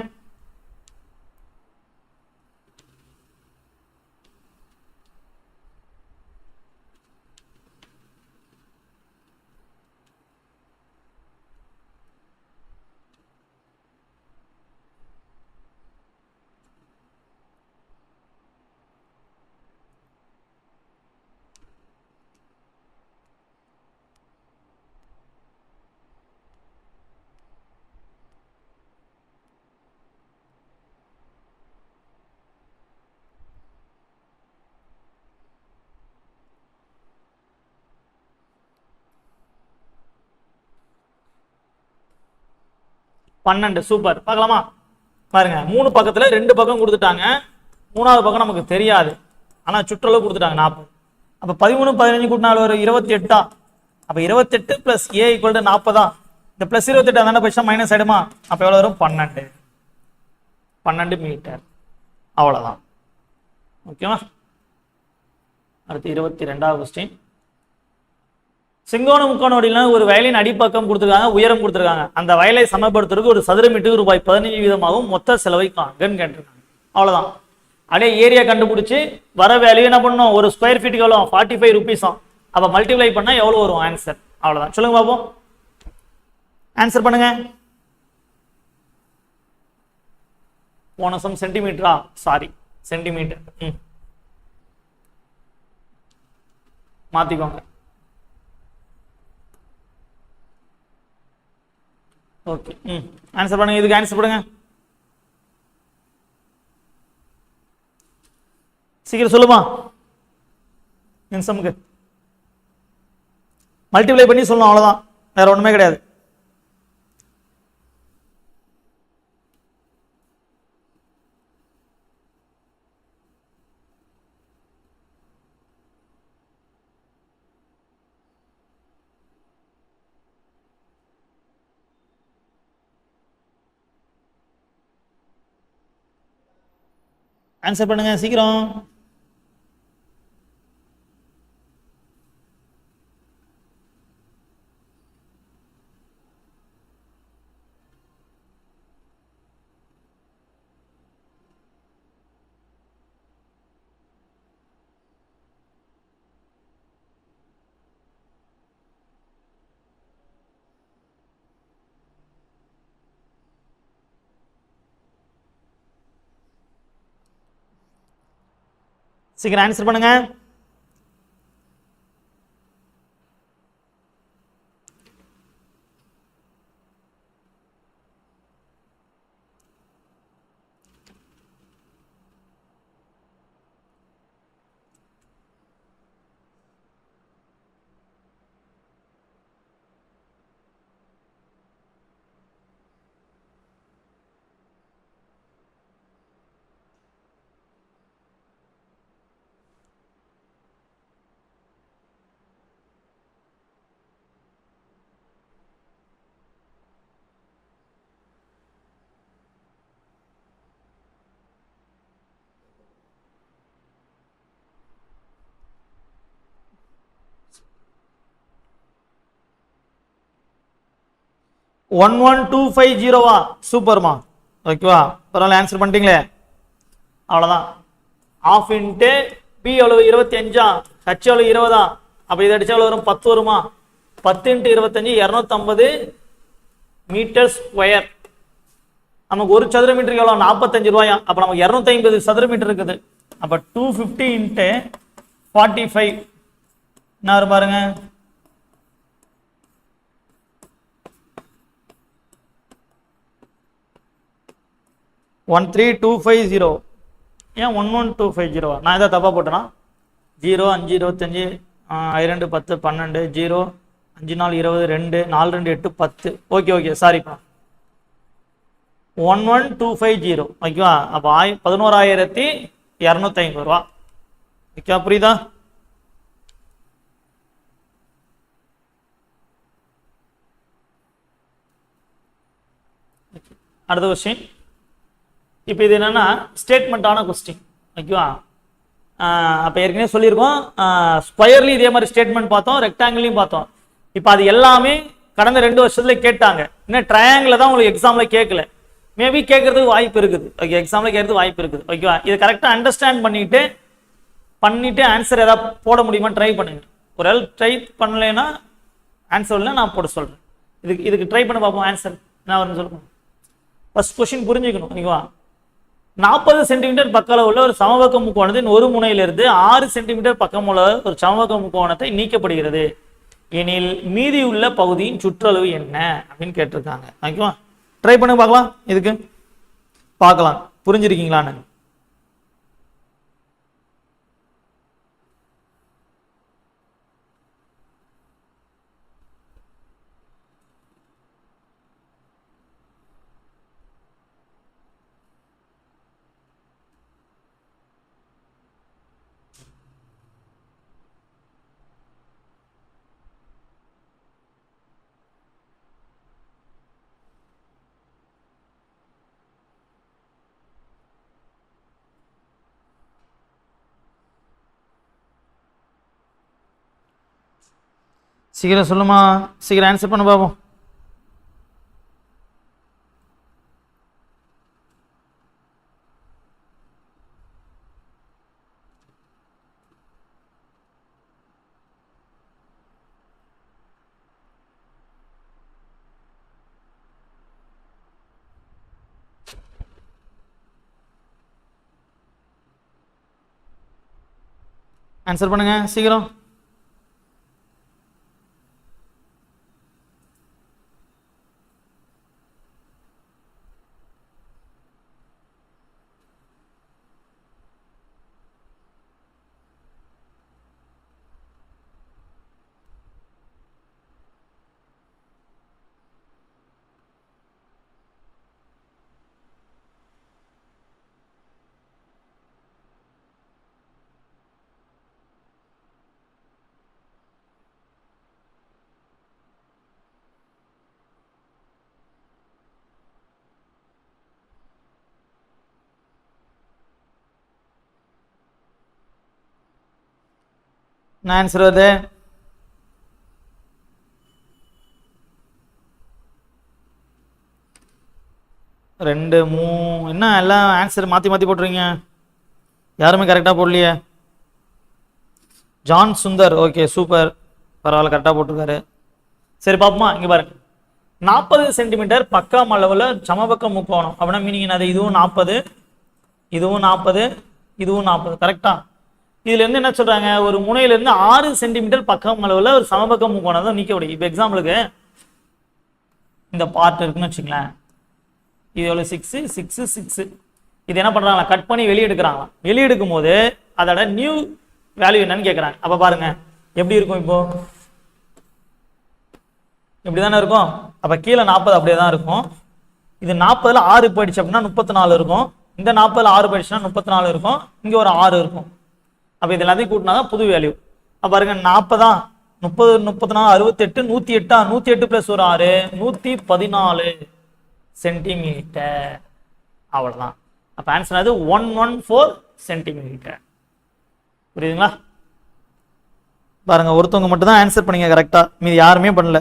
பன்னெண்டு. சூப்பர். பார்க்கலாமா? பாருங்க, 3 பக்கத்துல 2 பக்கம் கொடுத்துட்டாங்க. 3வது பக்கம் நமக்கு தெரியாது, ஆனா சுற்றளவு கொடுத்துட்டாங்க 40. அப்ப 13 15 கூட்டினாலும் ஒரு 28. அப்ப 28 + a = 40. இந்த பிளஸ் 28 அதான போயிடுச்சா, மைனஸ் ஆயிடுமா? அப்ப எவ்வளவு வரும்? 12 மீட்டர். அவ்வளவுதான். ஓகேவா? அடுத்து 22வது கொஸ்டின். செங்கோண முக்கோண வடிவில் ஒரு வயலின் அடிப்பக்கம் கொடுத்துருக்காங்க, உயரம் கொடுத்துருக்காங்க. அந்த வயலை சமப்படுத்துறதுக்கு ஒரு சதுர மீட்டருக்கு ரூபாய் 15 வீதமாகவும் மொத்த செலவை காண்கன்னு கேட்டிருக்காங்க. அவ்வளவுதான். அப்படியே ஏரியா கண்டுபிடிச்சு வர வேல்யூ என்ன பண்ணணும்? ஒரு ஸ்கொயர் ஃபீட்டுக்கு எவ்வளோ? 45 ரூபீஸாம். அப்ப மல்டிப்ளை பண்ணா எவ்வளவு வரும் ஆன்சர்? அவ்வளவுதான். சொல்லுங்க பாப்போம், ஆன்சர் பண்ணுங்க. போன சம் சென்டிமீட்டரா? Sorry, centimetre. மாத்திக்கோங்க. ஓகே, ஆன்சர் பண்ணுங்க. இதுக்கு ஆன்சர் பண்ணுங்க, சீக்கிரம் சொல்லுமா. சம்க்கு மல்டிப்ளை பண்ணி சொல்லணும், அவ்வளவுதான், வேற ஒண்ணுமே கிடையாது. ஆன்சர் பண்ணுங்க சீக்கிரம். சீக்கிரம் ஆன்சர் பண்ணுங்க. ஒன் 1250 சூப்பர்மா. ஓகேவா, பரவாயில்ல, ஆன்சர் பண்ணிட்டீங்களே. அவ்வளவுதான். ஆஃப் இன்ட்டு பி எவ்வளவு? 25. ஹச் எவ்வளவு? 20. அப்ப இதை அடிச்சா எவ்வளவு வரும்? 10 வருமா? 10 × 25 250 மீட்டர் ஸ்கொயர். நமக்கு ஒரு சதுர மீட்டருக்கு எவ்வளோ 45 ரூபாயா, அப்போ நமக்கு 250 சதுர மீட்டர் இருக்குது. அப்போ 250 × 45 என்ன வரும் பாருங்க, 13250. ஏன் 11250? நான் எதாவது தப்பா போட்டேனா? 0 5 25 2 10 12 0 5 4 20 2 4 2 8 10. ஓகே சாரிப்பா, 11250. ஓகேவா? அப்போ 11,250 ரூபா. ஓகே, புரியுதா? அடுத்த கொஸ்டின். இப்போ இது என்னன்னா ஸ்டேட்மெண்ட்டான கொஸ்டின். ஓகேவா? அப்போ ஏற்கனவே சொல்லியிருக்கோம், ஸ்கொயர்லையும் இதே மாதிரி ஸ்டேட்மெண்ட் பார்த்தோம், ரெக்டாங்கிளையும் பார்த்தோம். இப்போ அது எல்லாமே கடந்த 2 வருஷத்துல கேட்டாங்க. இன்னும் ட்ரையாங்கிள் தான் உங்களுக்கு எக்ஸாமில் கேட்கல, மேபி கேட்கறதுக்கு வாய்ப்பு இருக்குது. ஓகே, எக்ஸாமில் கேட்கறதுக்கு வாய்ப்பு இருக்குது. ஓகேவா? இதை கரெக்டாக அண்டர்ஸ்டாண்ட் பண்ணிட்டு ஆன்சர் ஏதாவது போட முடியுமா ட்ரை பண்ணுங்க. ஒரு ஆள் ட்ரை பண்ணலைன்னா ஆன்சர் இல்லை, நான் போட சொல்கிறேன். இதுக்கு ட்ரை பண்ண பார்ப்போம். ஆன்சர் என்ன வரும்னு சொல்லுங்க. ஃபர்ஸ்ட் கொஸ்டின் புரிஞ்சுக்கணும். ஓகேவா? 40 சென்டிமீட்டர் பக்க அளவுள்ள ஒரு சமபக்க முக்கோணத்தின் ஒரு முனையிலிருந்து 6 சென்டிமீட்டர் பக்கம் உள்ள ஒரு சமபக்க முக்கோணத்தை நீக்கப்படுகிறது எனில் மீதி உள்ள பகுதியின் சுற்றளவு என்ன அப்படின்னு கேட்டிருக்காங்க. ஓகேவா? ட்ரை பண்ணி பார்க்கலாம். இதுக்கு பார்க்கலாம் புரிஞ்சிருக்கீங்களான்னு. சீக்கிரம் சொல்லுமா, சீக்கிரம் ஆன்சர் பண்ண பாப்போம். ஆன்சர் பண்ணுங்க சீக்கிரம். என்ன ஆன்சர் வருது? ரெண்டு என்ன எல்லாம் ஆன்சர் மாற்றி மாற்றி போட்டுறீங்க, யாருமே கரெக்டாக போடலையே. ஜான் சுந்தர், ஓகே சூப்பர், பரவாயில்ல கரெக்டாக போட்டிருக்காரு. சரி பார்ப்போமா, இங்கே பாருங்க. 40 சென்டிமீட்டர் பக்கம் அளவில் சமபக்க முக்கோணம் அப்படின்னா மீனிங் என்னது? இதுவும் 40, இதுவும் 40, இதுவும் 40. கரெக்டா? இதுல இருந்து என்ன சொல்றாங்க, ஒரு முனையில இருந்து 6 சென்டிமீட்டர் பக்கம் அளவுல ஒரு சமபக்க முக்கோணம் தான் நீக்க முடியும். இப்போ எக்ஸாம்பிளுக்கு இந்த பார்ட் இருக்குன்னு வச்சுங்களேன், இது எவ்வளோ 6 6 6. இது என்ன பண்றாங்களா, கட் பண்ணி வெளியே எடுக்கிறாங்களா. வெளியே எடுக்கும் போது அதோட நியூ வேல்யூ என்னன்னு கேட்குறாங்க. அப்போ பாருங்க எப்படி இருக்கும், இப்போ இப்படி தானே இருக்கும். அப்போ கீழே 40 அப்படியே தான் இருக்கும். இது 40ல் 6 போயிடுச்சு அப்படின்னா 34 இருக்கும். இந்த 40ல் 6 போயிடுச்சுன்னா 34 இருக்கும். இங்கே ஒரு 6 இருக்கும். அப்போ இது எல்லாத்தையும் கூட்டினா தான் புது வேல்யூ. அப்போ பாருங்க 40 30 34 68 108 108 + ஒரு 6 114 சென்டிமீட்டர். அவ்வளோதான். அப்போ ஆன்சர் அது 114 சென்டிமீட்டர். புரியுதுங்களா? பாருங்க ஒருத்தவங்க மட்டும் தான் ஆன்சர் பண்ணீங்க கரெக்டா, மீது யாருமே பண்ணல.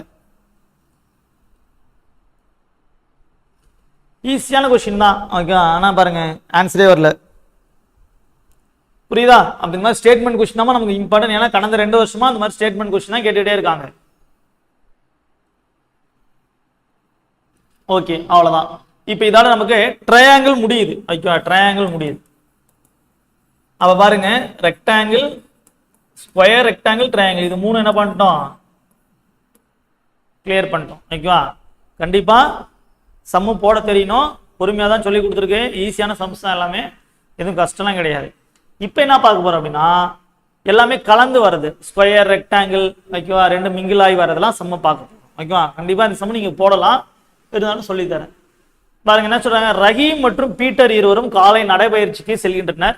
ஈஸியான கொஸ்டின் தான். ஓகே, ஆனால் பாருங்க ஆன்சரே வரல. புரியுதா? அப்படி மாதிரி ஸ்டேட்மெண்ட் கொஸ்டின் தான் நமக்கு இம்பார்ட்டன்ட். ஏன்னா கடந்த 2 வருஷமா அந்த மாதிரி ஸ்டேட்மெண்ட் கொஸ்டின் தான் கேட்டுகிட்டே இருக்காங்க. ஓகே, அவ்வளோதான். இப்போ இதால நமக்கு ட்ரையாங்கிள் முடியுது. ஓகேவா, ட்ரையாங்கிள் முடியுது. அப்ப பாருங்க, ரெக்டாங்கிள், ஸ்கொயர், ரெக்டாங்கிள், ட்ரையாங்கிள், இது மூணு என்ன பண்ணிட்டோம், கிளியர் பண்ணிட்டோம். ஓகேவா, கண்டிப்பா சம்மு போட தெரியணும். பொறுமையாக தான் சொல்லி கொடுத்துருக்கு. ஈஸியான சம்ஸ் தான் எல்லாமே, எதுவும் கஷ்டம்லாம் கிடையாது. இப்போ என்ன பார்க்க போறோம் அப்படின்னா, எல்லாமே கலந்து வருது. ஸ்கொயர், ரெக்டாங்கிள், ஓகேவா, ரெண்டு மிங்கிள் ஆகி வரதெல்லாம் சம்ம பார்க்க போறோம். ஓகேவா, கண்டிப்பா இந்த சம்ம நீங்க போடலாம், இருந்தாலும் சொல்லித்தரேன். பாருங்க என்ன சொல்றாங்க, ரஹீம் மற்றும் பீட்டர் இருவரும் காலை நடைபயிற்சிக்கு செல்கின்றனர்.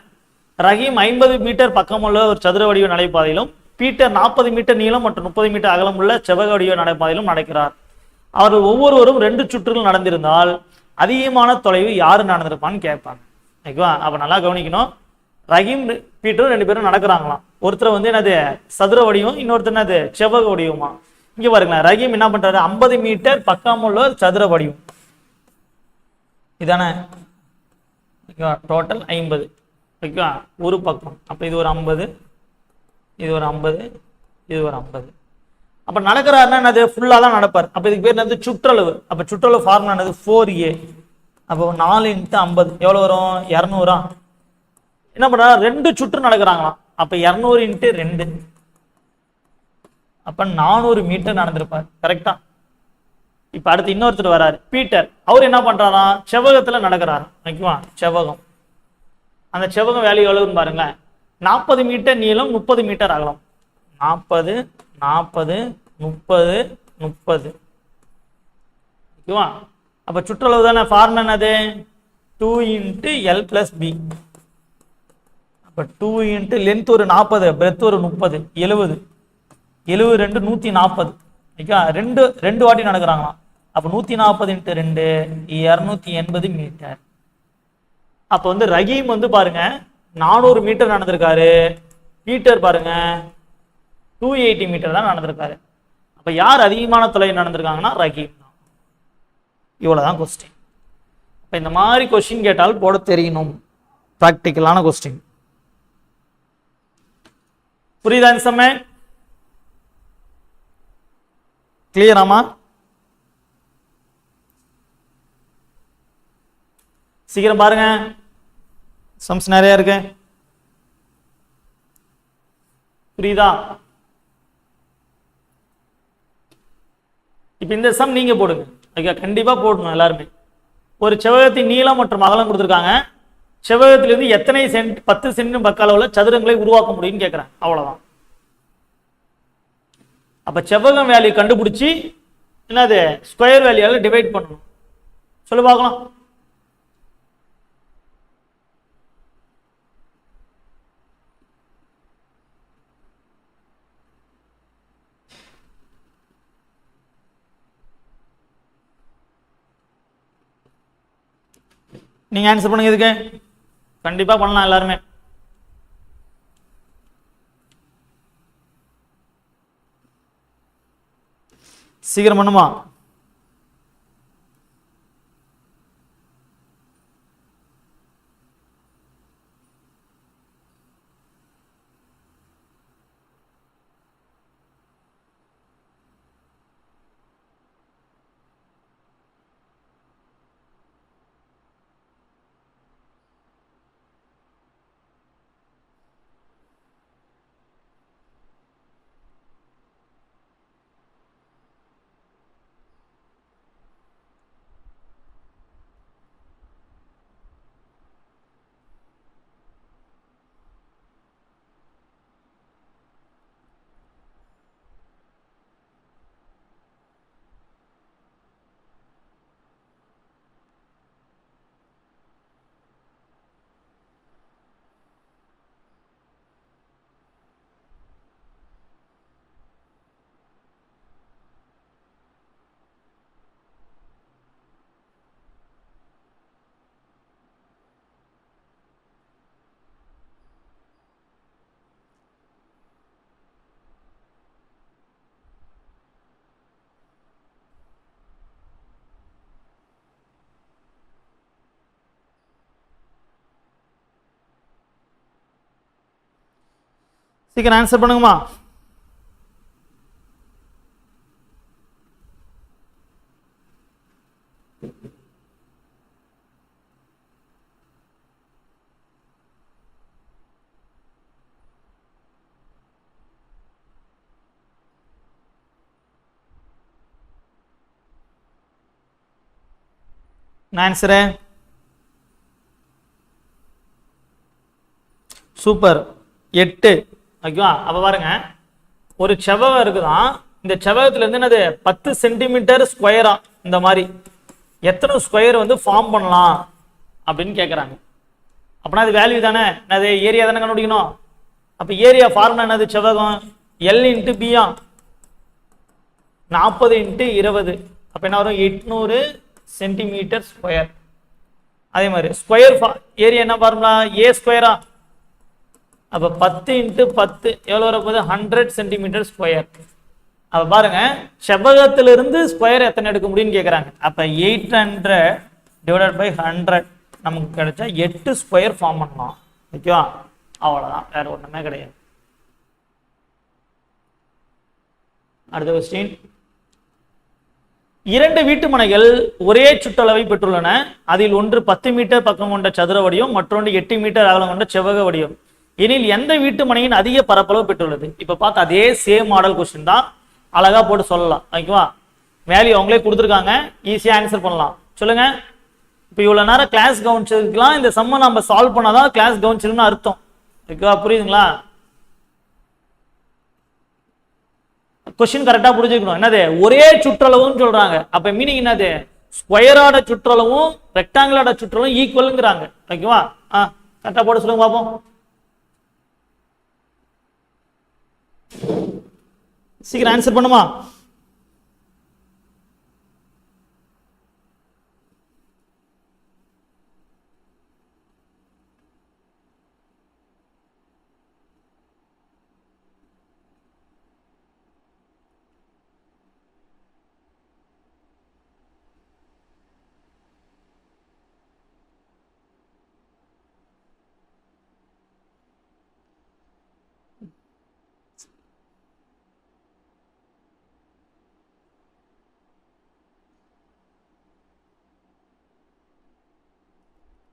ரஹீம் 50 மீட்டர் பக்கமுள்ள ஒரு சதுர வடிவ நடைபாதையிலும், பீட்டர் 40 மீட்டர் நீளம் மற்றும் 30 மீட்டர் அகலம் உள்ள செவ்வக வடிவ நடைபாதையிலும் நடக்கிறார். அவர்கள் ஒவ்வொருவரும் 2 சுற்றுகள் நடந்திருந்தால் அதிகமான தொலைவு யாரு நடந்திருப்பான்னு கேட்பாங்க. ஓகேவா, அப்ப நல்லா கவனிக்கணும். ரஹீம் பீட்டரும் 2 பேரும் நடக்கிறாங்களாம். ஒருத்தர் வந்து என்னது சதுர வடிவம், இன்னொருத்தர் என்னது செவ்வக வடிவமா. இங்க பாருங்களேன், ரஹீம் என்ன பண்றாரு, 50 மீட்டர் பக்கமுள்ள சதுர வடிவம் இதானே, டோட்டல் 50. ஓகேவா, ஒரு பக்கம். அப்ப இது ஒரு 50, இது ஒரு 50, இது ஒரு 50. அப்ப நடக்கிறாருன்னா என்னது, ஃபுல்லா தான் நடப்பார். அப்ப இதுக்கு பேர் என்னது, சுற்றளவு. அப்ப சுற்றளவு ஃபார்முலா என்னது, 4a. அப்போ 4 × 50 எவ்வளவு வரும், 200. என்ன பண்றா, 2 சுற்று நடக்கிறாங்களாம். அப்ப 200 × 2, அப்ப 400 மீட்டர் நடந்திருப்பார். கரெக்டா. இப்ப அடுத்து இன்னொருத்தர் வராரு, பீட்டர். அவர் என்ன பண்றாராம், செவ்வகத்துல நடக்கிறாரு. ஓகேவா, செவ்வகம். அந்த செவ்வகம் வேல்யூ எவ்வளவுன்னு பாருங்க, 40 மீட்டர் நீளம், 30 மீட்டர் அகலம். 40, 40, 30, 30. ஓகேவா, அப்ப சுற்றளவு தானே. ஃபார்முலா என்னது, 2 × L + B. அப்ப 2 × லென்த் ஒரு 40, பிரெத் ஒரு 30, 70. 70 2 140. ஓகேவா, ரெண்டு வாட்டி நடக்கிறாங்களாம். அப்ப 140 × 2 280 மீட்டர். அப்ப வந்து ரஹீம் வந்து பாருங்க 400 மீட்டர் நடந்திருக்காரு. பீட்டர் பாருங்க 280 மீட்டர் தான் நடந்திருக்காரு. அப்ப யார் அதிகமான தொலைவு நடந்திருக்காங்கன்னா ரஹீம் தான். இவ்வளவுதான் கொஸ்டின். இப்ப இந்த மாதிரி கொஸ்டின் கேட்டால் போட தெரியணும், பிராக்டிக்கலான கொஸ்டின். புரியுதா இந்த சமய, கிளியராமா? சீக்கிரம் பாருங்க, சம்ஸ் நிறைய இருக்கு. புரியுதா? இப்ப இந்த சம் நீங்க போடுங்க. கண்டிப்பா போடணும் எல்லாருமே. ஒரு செவ்வகத்தின் நீளம் மற்றும் அகலம் கொடுத்துருக்காங்க. செவ்வகத்திலிருந்து எத்தனை 10 சென்ட் பக்க அளவுல சதுரங்களை உருவாக்க முடியும்னு கேட்கிறேன். அவ்வளவுதான். அப்ப செவ்வகம் வேல்யூ கண்டுபிடிச்சி என்னது ஸ்கொயர் வேல்யூல டிவைட் பண்ணணும். சொல்லு பார்க்கலாம். நீங்க ஆன்சர் பண்ணுங்க. இதுக்கு கண்டிப்பா பண்ணலாம் எல்லாருமே. சீக்கிரம் பண்ணுமா? சீக்கிரம் ஆன்சர் பண்ணுங்கம்மா. Answer super 8. ஓகேவா? அப்ப பாருங்க, ஒரு செவ்வகம் இருக்குதான், இந்த செவ்வகத்துல இருந்து என்னது 10 சென்டிமீட்டர் ஸ்கொயரா இந்த மாதிரி எத்தனை ஸ்கொயர் வந்து ஃபார்ம் பண்ணலாம் அப்படின்னு கேட்குறாங்க. அப்படின்னா அது வேல்யூ தானே, அது ஏரியா தானே கண்டுபிடிக்கணும். அப்போ ஏரியா ஃபார்முலா என்னது, செவ்வகம் L இன்ட்டு பியா 40 இன்ட்டு 20, அப்போ என்ன வரும் 800 சென்டிமீட்டர் ஸ்கொயர். அதே மாதிரி ஸ்கொயர் ஏரியா என்ன ஃபார்முலா, ஏ ஸ்கொயரா, அப்போ 10 இன்ட்டு 10 எவ்வளோ வரப்போகுது 100 சென்டிமீட்டர் ஸ்கொயர். அப்போ பாருங்க, செவ்வகத்திலிருந்து ஸ்கொயர் எத்தனை எடுக்க முடியும்னு கேட்குறாங்க. அப்போ 800 டிவைடட் பை 100 நமக்கு கிடைச்சா 8 ஸ்கொயர் ஃபார்ம் பண்ணலாம். ஓகேவா? அவ்வளோதான், வேற ஒன்றுமே கிடையாது. அடுத்த கொஸ்டின், 2 வீட்டு மனைகள் ஒரே சுற்றளவை பெற்றுள்ளன. அதில் ஒன்று 10 மீட்டர் பக்கம் கொண்ட சதுர வடிவம், மற்றொன்று 8 மீட்டர் அகலம் கொண்ட செவ்வக வடிவம். எனில் எந்த வீட்டு மனையின் அதிக பரப்பளவு பெற்றுள்ளது? இப்ப பார்த்து அதே சேம் மாடல் கொஸ்டின் தான், அழகா போட்டு சொல்லலாம். ஓகேவா? வேல்யூ அவங்களே கொடுத்துருக்காங்க, ஈஸியா ஆன்சர் பண்ணலாம். சொல்லுங்க. இப்போ இவ்வளவு நேரம் கிளாஸ் கவனிச்சதுக்கெல்லாம் இந்த சம்ம நம்ம சால்வ் பண்ணாதான் கிளாஸ் கவனிச்சிருக்குன்னு அர்த்தம். ஓகேவா? புரியுதுங்களா? கொஸ்டின் கரெக்டா புரிஞ்சுக்கணும். என்னது ஒரே சுற்றளவுன்னு சொல்றாங்க. அப்ப மீனிங் என்னது, ஸ்கொயரோட சுற்றளவும் ரெக்டாங்கிளோட சுற்றளவும் ஈக்குவல்ங்கிறாங்க. ஓகேவா? கரெக்டா போட்டு சொல்லுங்க பாப்போம். சீக்கிரம் ஆன்சர் பண்ணுமா?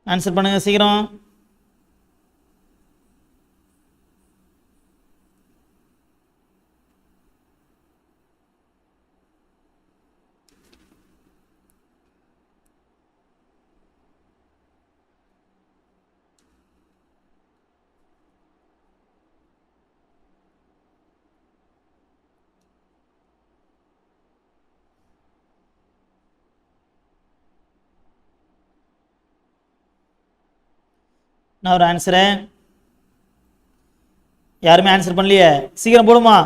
ஆன்சர் பண்ணுங்க சீக்கிரம். நான் ஒரு ஆன்சரு யாருமே ஆன்சர் பண்ணலையே, சீக்கிரம் போடுமா.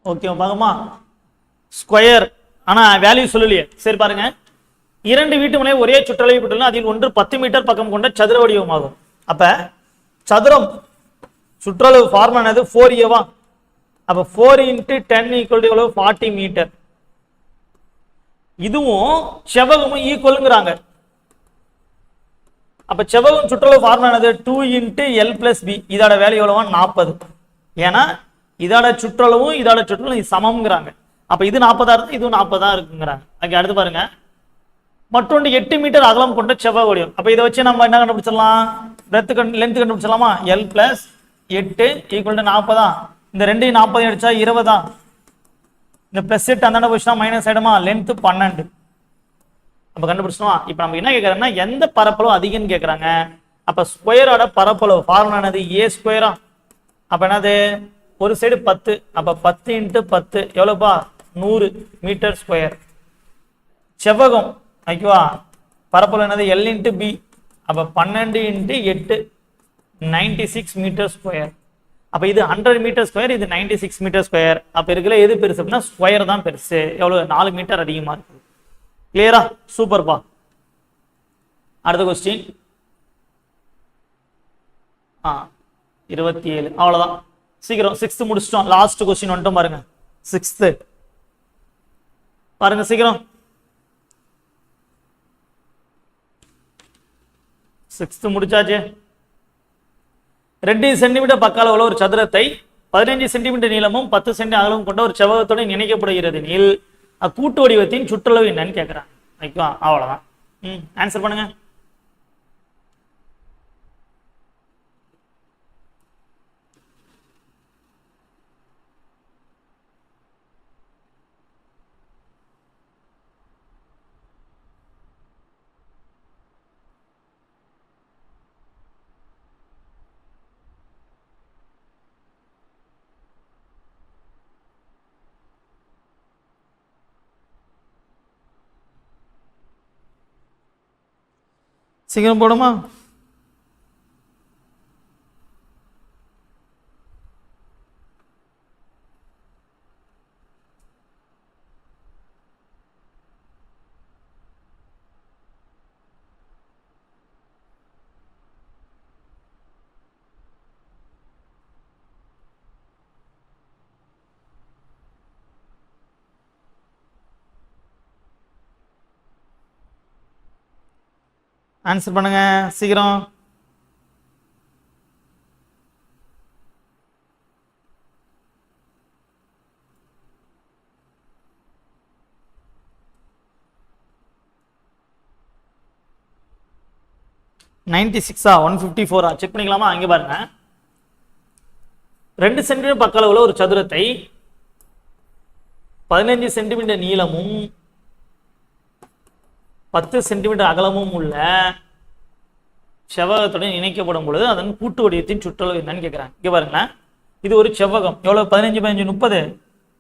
ஓகே பாருமா, ஸ்கொயர் ஆனா வேல்யூ சொல்லலையே. சரி பாருங்க, 2 வீட்டு மனை ஒரே சுற்றளவை பெற்றுள்ளன. அதில் ஒன்று 10 மீட்டர் பக்கம் கொண்ட சதுர வடிவமாகும். அப்ப சதுரம் சுற்றளவு ஃபார்முலா என்னது, 4a. அப்ப 4 × 10 = எவ்வளவு 40 மீட்டர். இதுவும் செவ்வகமும் ஈக்குவல்ங்கிறாங்க. அப்ப செவ்வகம் சுற்றளவு ஃபார்முலா என்னது, 2 × L + B. இதோட வேல்யூ எவ்வளவா 40. ஏன்னா இதோட சுற்றளவும் இதோட சுற்றளவும் சமம்ங்கிறாங்க. அப்ப இது 40 இருக்கு, இது 40 இருக்குங்கிறாங்க. ஓகே, அடுத்து பாருங்க, மற்றொன்று 8 மீட்டர் அகலம் கொண்ட செவ்வக வடிவம். அப்ப இதை வச்சு நம்ம என்ன கண்டுபிடிச்சிடலாம், லென்த் கண்டுபிடிச்சிடலாமா. L + 8 = 40. இந்த 2 40 அடிச்சா 20. இந்த +8 அந்த போச்சுன்னா மைனஸ் ஆயிடுமா, லென்த் 12. அப்ப கண்டுபிடிச்சோம். இப்ப நம்ம என்ன கேட்கறோம்னா, எந்த பரப்பளவு அதிகம்னு கேட்கறாங்க. அப்ப ஸ்கொயரோட பரப்பளவு ஃபார்முலா என்னது, a². அப்ப என்னது, ஒரு சைடு 10, அப்ப 10 × 10 எவ்வளவுப்பா 100 மீட்டர் ஸ்கொயர். செவ்வகம் ஓகேவா, பரப்பளவு என்னது L × B. அப்ப 12 × 8 96 மீட்டர் ஸ்கொயர். அப்ப இது 100 மீட்டர் ஸ்கொயர், இது 96 மீட்டர் ஸ்கொயர். அப்ப இருக்குல்ல எது பெருசு அப்படின்னா ஸ்கொயர் தான் பெருசு. எவ்வளவு 4 மீட்டர் அதிகமா இருக்கு. கிளியரா, சூப்பர்ப்பா. அடுத்த கொஸ்டின், 27. அவ்வளவுதான். சீக்கிரம் 6th முடிச்சிட்டோம். லாஸ்ட் கொஸ்டின் வந்துட்டோம் பாருங்க. 6th பாருங்க சீக்கிரம். 6th முடிச்சாச்சு. 2 சென்டிமீட்டர் பக்க அளவுள்ள ஒரு சதுரத்தை 15 சென்டிமீட்டர் நீளமும் 10 சென்டி அகலமும் கொண்ட ஒரு செவ்வகத்துடன் இணைக்கப்படுகிறது எனில் கூட்டு வடிவத்தின் சுற்றளவு என்னன்னு கேட்கிறாங்க. ஓகேவா? அவ்வளவுதான். ஆன்சர் பண்ணுங்க. சீக்கிரம் போடுமா? ஆன்சர் பண்ணுங்க சீக்கிரம். $96 $154 செக் பண்ணிக்கலாமா? அங்க பாருங்க. 2 சென்டிமீட்டர் பக்க அளவுல ஒரு சதுரத்தை 15 சென்டிமீட்டர் நீளமும் 10 சென்டிமீட்டர் அகலமும் உள்ள செவ்வகத்துடன் இணைக்கப்படும் பொழுது அதன் கூட்டு வடிவத்தின் சுற்றளவு என்னன்னு கேட்கிறாங்க. இங்க பாருங்களேன். இது ஒரு செவ்வகம். எவ்வளவு? 15 15 30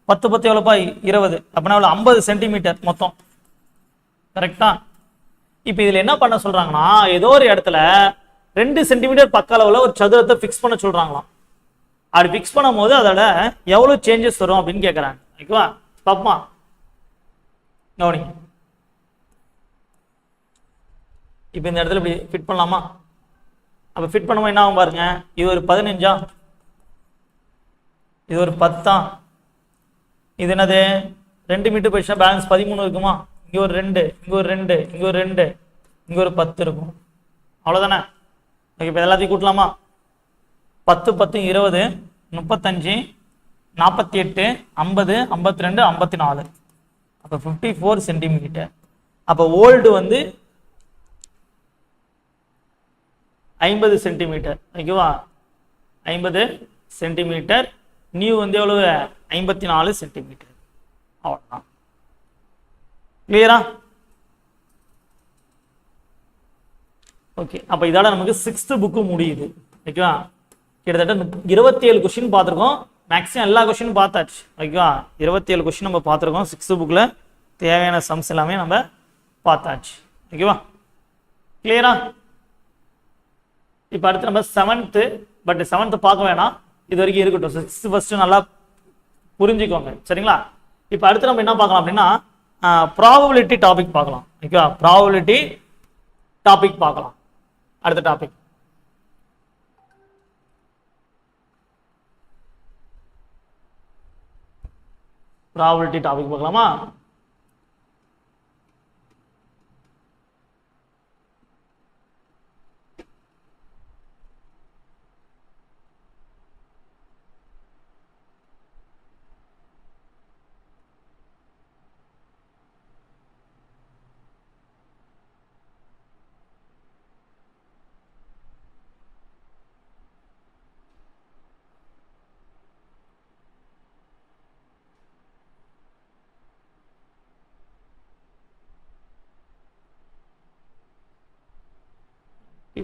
10 10 எவ்வளோப்பா? 20. அப்படின்னா எவ்வளோ? 50 சென்டிமீட்டர் மொத்தம். கரெக்டா? இப்போ இதுல என்ன பண்ண சொல்றாங்கன்னா, ஏதோ ஒரு இடத்துல 2 சென்டிமீட்டர் பக்க அளவுல ஒரு சதுரத்தை பிக்ஸ் பண்ண சொல்றாங்களாம். அப்படி பிக்ஸ் பண்ணும் போது அதோட எவ்வளவு சேஞ்சஸ் வரும் அப்படின்னு கேட்கறாங்க. ஓகேவா? பாப்பா கவனிங்க. இப்போ இந்த இடத்துல இப்படி ஃபிட் பண்ணலாமா? அப்போ ஃபிட் பண்ணும்போது என்ன ஆகும் பாருங்க. இது ஒரு 15, இது ஒரு 10, இது என்னது 2 மீட்டர் போயிடுச்சுன்னா பேலன்ஸ் 13 இருக்குமா? இங்கே ஒரு 2, இங்கே ஒரு 2, இங்கே ஒரு 2, இங்கே ஒரு 10 இருக்கும். அவ்வளோதானே? ஓகே. இப்போ எல்லாத்தையும் கூட்டலாமா? 10 10 20 35 48 50 52 54. அப்போ 54 சென்டிமீட்டர். அப்போ ஓல்டு வந்து 50 சென்டிமீட்டர். ஓகேவா? 50 சென்டிமீட்டர். நியூ வந்து எவ்வளவு? 54 சென்டிமீட்டர். அவ்வளோதான். கிளியரா? ஓகே. அப்போ இதோட நமக்கு 6th புக்கு முடியுது. ஓகேவா? கிட்டத்தட்ட 27 கொஸ்டின் பார்த்துருக்கோம். மேக்ஸிமம் எல்லா கொஸ்டினும் பார்த்தாச்சு. ஓகேவா? 27 கொஸ்டின் நம்ம பார்த்துருக்கோம். 6th புக்கில் தேவையான சம்ஸ் எல்லாமே நம்ம பார்த்தாச்சு. ஓகேவா? கிளியரா? இப்போ அடுத்து நம்ம 7th, பட் 7th பார்க்க வேணாம், இது வரைக்கும் இருக்கட்டும். 6th ஃபர்ஸ்ட் நல்லா புரிஞ்சுக்கோங்க. சரிங்களா? இப்போ அடுத்து நம்ம என்ன பார்க்கலாம் அப்படின்னா, ப்ராபபிலிட்டி டாபிக் பார்க்கலாம். ஓகேவா? ப்ராபபிலிட்டி டாபிக் பார்க்கலாம். அடுத்த டாபிக் ப்ராபபிலிட்டி டாபிக் பார்க்கலாமா?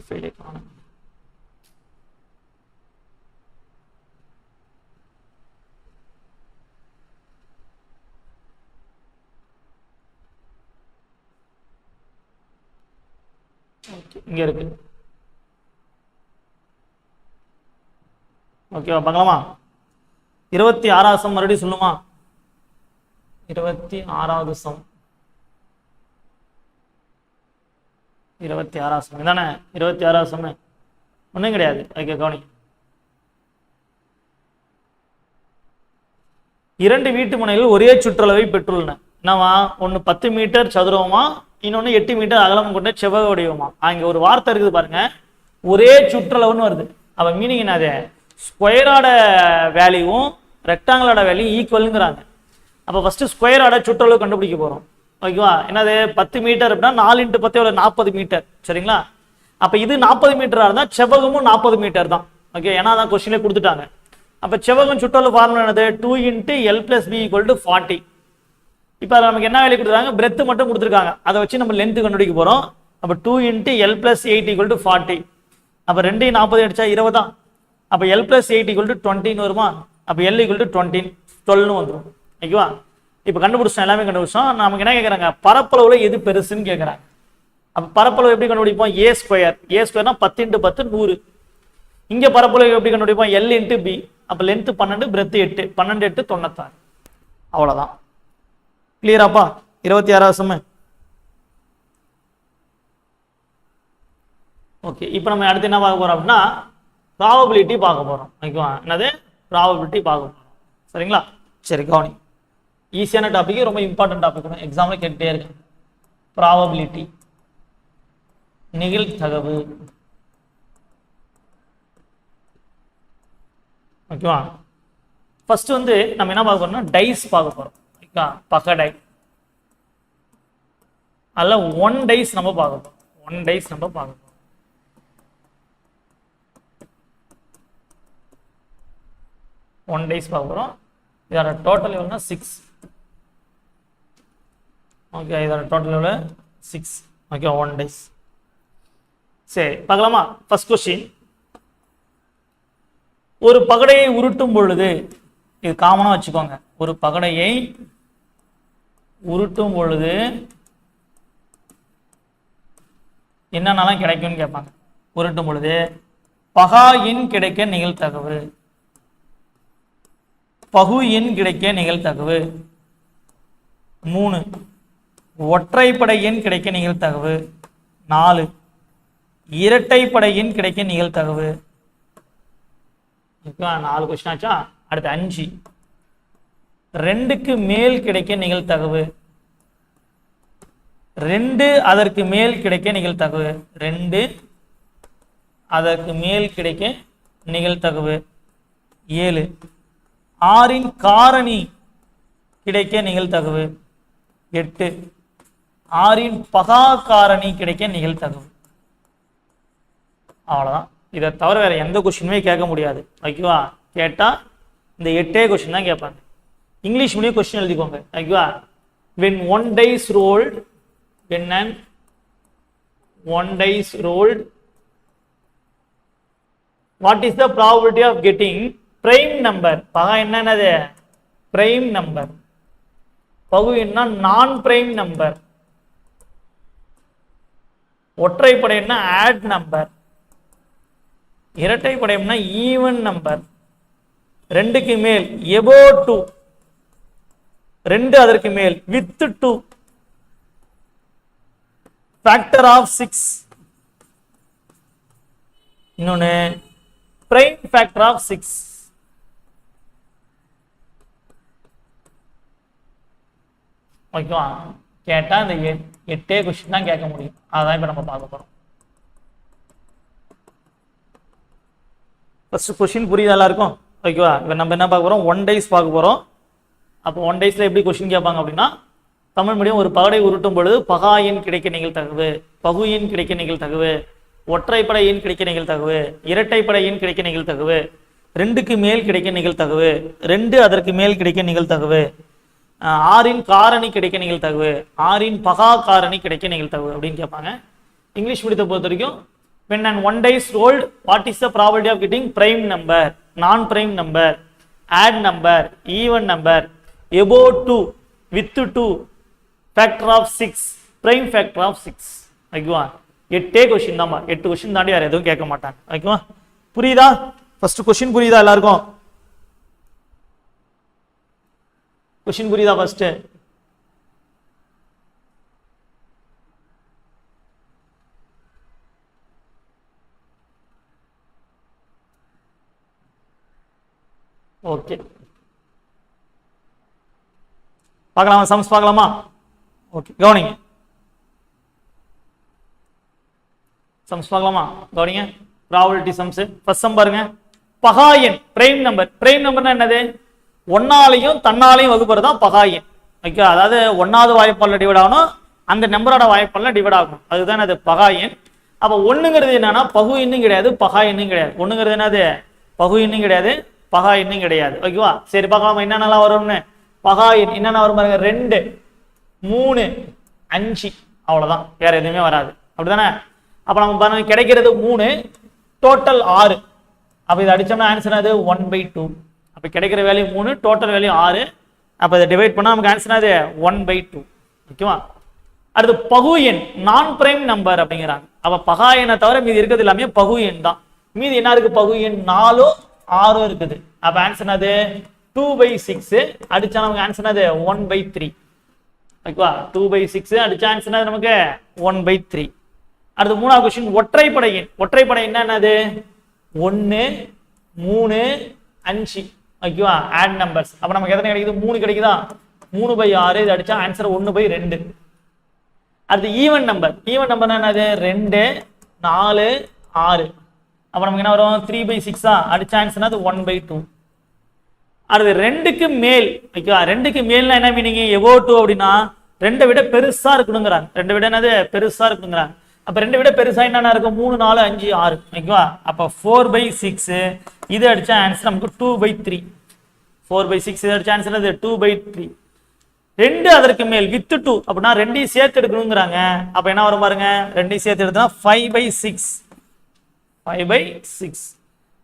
ஃபெயிலே காணும். இங்க இருக்கு. ஓகேவா? பார்க்கலாமா? 26வது சம் மறுபடியும் சொல்லுமா? 26வது சம் 26வது சம் தானே? 26வது சம் ஒன்றும் கிடையாது. ஓகே, கவனி. இரண்டு வீட்டு முனைகள் ஒரே சுற்றளவை பெற்றுள்ளன. என்னவா? ஒன்று 10 மீட்டர் சதுரமா, இன்னொன்று 8 மீட்டர் அகலம் கொண்ட செவ்வக வடிவமா. அங்கே ஒரு வார்த்தை இருக்குது பாருங்க, ஒரே சுற்றளவுன்னு வருது. அப்ப மீனிங் என்னது? ஸ்கொயரோட வேல்யூவும் ரெக்டாங்கிளோட வேல்யூ ஈக்குவலுங்கிறாங்க. அப்போ ஃபர்ஸ்ட் ஸ்கொயரோட சுற்றளவு கண்டுபிடிக்க போறோம். ஓகேவா? என்னது 10 மீட்டர் அப்படின்னா 4 × 10 எவ்வளவு? 40 மீட்டர். சரிங்களா? அப்ப இது 40 மீட்டரா இருந்தா செவ்வகமும் 40 மீட்டர் தான். ஓகே, ஏன்னா தான் கொஸ்டின்ல கொடுத்துட்டாங்க. அப்ப செவ்வகம் சுற்றளவு ஃபார்முலா என்னது? 2 × L + B = 40. இப்போ அதில் நமக்கு என்ன வேல்யூ கொடுத்துருக்காங்க? பிரெத் மட்டும் கொடுத்துருக்காங்க. அதை வச்சு நம்ம லென்த் கண்டுபிடிக்க போறோம். அப்போ 2 × L + 8 = 40. அப்போ 2 40 அடிச்சா 20 தான். அப்போ L + 8 = 20 வருமா? அப்போ L = 20 12 வந்துடும். ஓகேவா? இப்போ கண்டுபிடிச்சோம், எல்லாமே கண்டுபிடிச்சோம். நமக்கு என்ன கேட்குறாங்க? பரப்பளவுல எது பெருசுன்னு கேட்குறாங்க. அப்போ பரப்பளவு எப்படி கண்டுபிடிப்போம்? A square. A ஸ்கொயர்னா 10 × 10 100. இங்கே பரப்பளவு எப்படி கண்டுபிடிப்போம்? L × B. அப்போ லென்த் 12, பிரெத் 8, 12 8 96. அவ்வளோதான். கிளியராப்பா? 26வது சம். ஓகே, இப்போ நம்ம அடுத்து என்ன பார்க்க போறோம் அப்படின்னா ப்ராபபிலிட்டி பார்க்க போறோம். ஓகேவா? என்னது? ப்ராபபிலிட்டி பார்க்க போறோம். சரிங்களா? சரி, கவனி. ஈஸியான டாபிக், ரொம்ப இம்பார்ட்டன்ட் டாபிக், எக்ஸாம்ல கேட்டுட்டே இருக்கு. ப்ராபபிலிட்டி, நிகழ்தகவு. ஓகேவா? ஃபர்ஸ்ட் வந்து நம்ம என்ன பார்க்க போறோம்னா டைஸ் பார்க்க போறோம். ஓகேவா? பகடை. அல்ல 1 டைஸ் நம்ம பார்க்க போறோம். 1 டைஸ் நம்ம பார்க்க போறோம். 1 டைஸ் பார்க்க போறோம். இதோட டோட்டல் எவ்வளவுனா 6. ஓகே, இதோட டோட்டல் எவ்வளவு? 6. Okay, 1 dice. சரி, பார்க்கலாமா? First question. ஒரு பகடையை உருட்டும் பொழுது, இது காமனா வச்சுக்கோங்க, ஒரு பகடையை உருட்டும் பொழுது என்னென்னலாம் கிடைக்கும்னு கேட்பாங்க. உருட்டும் பொழுது பகா எண் கிடைக்க நிகழ்தகவு, பகு எண் கிடைக்க நிகழ்தகவு 3, ஒற்றைப்படை எண் கிடைக்க நிகழ்தகவு 4, இரட்டைப்படை எண் கிடைக்க நிகழ்தகவு. 4 கொஸ்டின் ஆச்சா? அடுத்து 5, 2க்கு மேல் கிடைக்க நிகழ்தகவு, 2 அதற்கு மேல் கிடைக்க நிகழ்தகவு, 2 அதற்கு மேல் கிடைக்க நிகழ்தகவு 7, 6ன் காரணி கிடைக்க நிகழ்தகவு 8, 6ன் பகா காரணி கிடைக்க நிகழ்தகவு. அவ்வளவுதான். இதை தவிர வேற எந்த கொஸ்டினுமே கேட்க முடியாது. ஓகேவா? கேட்டா இந்த 8 கொஸ்டின் தான் கேட்பாங்க. இங்கிலீஷ் மீடியம் கொஸ்டின் எழுதிக்கோங்க. ஓகேவா? when 1 dice rolled, when an 1 dice rolled, what is the probability of getting prime number? பகா என்னது? prime number. பகு என்ன? நான் prime number. ஒற்றைப்படை என்ன? add number. இரட்டைப்படை என்ன? Even number. 2க்கு மேல் above 2, 2 அதற்கு மேல் with 2, factor of 6, இன்னொன்னு prime factor of 6. ஓகேவா? கேட்டா இந்த 8 கொஸ்டின் தான் கேட்க முடியும். அதான் இப்ப நம்ம பார்க்க போறோம். ஃபர்ஸ்ட் கொஸ்டின் புரியுதா எல்லாருக்கும்? ஓகேவா? இப்போ நம்ம என்ன பார்க்க போறோம்? 1 டைஸ் பார்க்க போறோம். அப்போ 1 டைஸ்ல எப்படி கொஸ்டின் கேட்பாங்க அப்படின்னா, தமிழ் மீடியம் ஒரு பகடை உருட்டும் பொழுது பகா எண் கிடைக்க நிகழ்தகவு, பகு எண் கிடைக்க நிகழ்தகவு, ஒற்றைப்படை எண் கிடைக்க நிகழ்தகவு, இரட்டைப்படை எண் கிடைக்க நிகழ்தகவு, 2க்கு மேல் கிடைக்க நிகழ்தகவு, 2 அதற்கு மேல் கிடைக்க நிகழ்தகவு, 6ன் காரணி கிடைக்க நிகழ்தகவு, 6ன் பகா காரணி கிடைக்க நிகழ்தகவு அப்படின்னு கேட்பாங்க. இங்கிலீஷ் மீடியத்தை பொறுத்த வரைக்கும் when an 1 dice rolled, what is the probability of getting prime number, non prime number, add number, even number, above 2, with 2, factor of 6, prime factor of 6. ஓகேவா? 8 கொஸ்டின் தான். 8 கொஸ்டின் தாண்டி வேற எதுவும் கேட்க மாட்டாங்க. ஓகேவா? புரியுதா? ஃபர்ஸ்ட் கொஸ்டின் புரியுதா எல்லாருக்கும்? கொஸ்டின் புரியுதா? First okay. பார்க்கலாமா? சம்ஸ் பார்க்கலாமா? ஓகே, கவனிங்க. சம்ஸ் பார்க்கலாமா? கவனிங்க. Probability sums. ஃபர்ஸ்ட் சம் பாருங்க. பகா எண் பிரைம் நம்பர். பிரைம் நம்பர்னா என்னது? ஒன்னாலையும் தன்னாலையும் வகுப்புறது தான் பகா எண். ஓகே, அதாவது ஒன்னாவது வாய்ப்பால் டிவைட் ஆகணும், அந்த நம்பரோட வாய்ப்பால் டிவைட் ஆகணும், அதுதான் அது பகா எண். அப்ப ஒண்ணுங்கிறது என்னன்னா பகு எண்ணும் கிடையாது, பகா எண்ணும் கிடையாது. ஒண்ணுங்கிறது என்னது? பகு எண்ணும் கிடையாது, பகா எண்ணும் கிடையாது. ஓகேவா? சரி, பார்க்கலாமா என்னென்னலாம் வரும்னு. பகா எண் என்னென்ன வரும் பாருங்க. 2, 3, 5, அவ்வளவுதான், வேற எதுவுமே வராது. அப்படிதானே? அப்ப நம்ம பாருங்க, கிடைக்கிறது 3, டோட்டல் 6. அப்ப இதை அடிச்சோம்னா ஆன்சர் அது 1/2. அப்ப கிடைக்கிற வேல்யூ 3, டோட்டல் வேல்யூ 6. அப்ப இதை டிவைட் பண்ணா நமக்கு ஆன்சர் அது 1/2. ஓகேவா? அடுத்து பகு எண் நான் பிரைம் நம்பர் அப்படிங்கிறாங்க. அப்ப பகா எண்ணை தவிர மீதி இருக்கிறது எல்லாமே பகு எண் தான். மீதி என்ன இருக்கு? பகு எண் 4, 6 இருக்குது. அப்ப ஆன்சர் அது 2/6. அடிச்சா நமக்கு ஆன்சர் அது 1/3. ஓகேவா? 2/6 அடிச்சா ஆன்சர் நமக்கு 1/3. அடுத்து மூணாவது கொஸ்டின் ஒற்றைப்படை எண். ஒற்றைப்படை எண் என்னது? 1, 3, 5. ஓகேவா? Odd numbers. அப்ப நமக்கு எத்தனை கிடைக்குது? 3 கிடைக்குதா? 3/6. இது அடிச்சா ஆன்சர் 1/2. அடுத்து ஈவன் நம்பர். ஈவன் நம்பர் என்னது? 2, 4, 6. அப்ப நமக்கு என்ன வரும்? 3/6. அடிச்சா ஆன்சர் அது 1/2. அடுத்து 2க்கு மேல். ஓகேவா? 2க்கு மேல்னா என்ன மீனிங்? எபோவ் 2 அப்படின்னா 2 விட பெருசா இருக்கணுங்கிறாங்க. 2 விட என்னது? பெருசா இருக்கணுங்கிறாங்க. அப்ப 2 விட பெருசா என்னென்ன இருக்கும்? 3, 4, 5, 6. ஓகேவா? அப்ப 4/6. இது அடிச்சா ஆன்சர் நமக்கு 2/3. 4/6 இது அடிச்சா ஆன்சர் அது 2/3. 2 அதற்கு மேல் வித் 2 அப்படின்னா 2ஐயும் சேர்த்து எடுக்கணுங்கிறாங்க. அப்ப என்ன வரும் பாருங்க, 2ஐயும் சேர்த்து எடுத்தா 5/6. 5/6.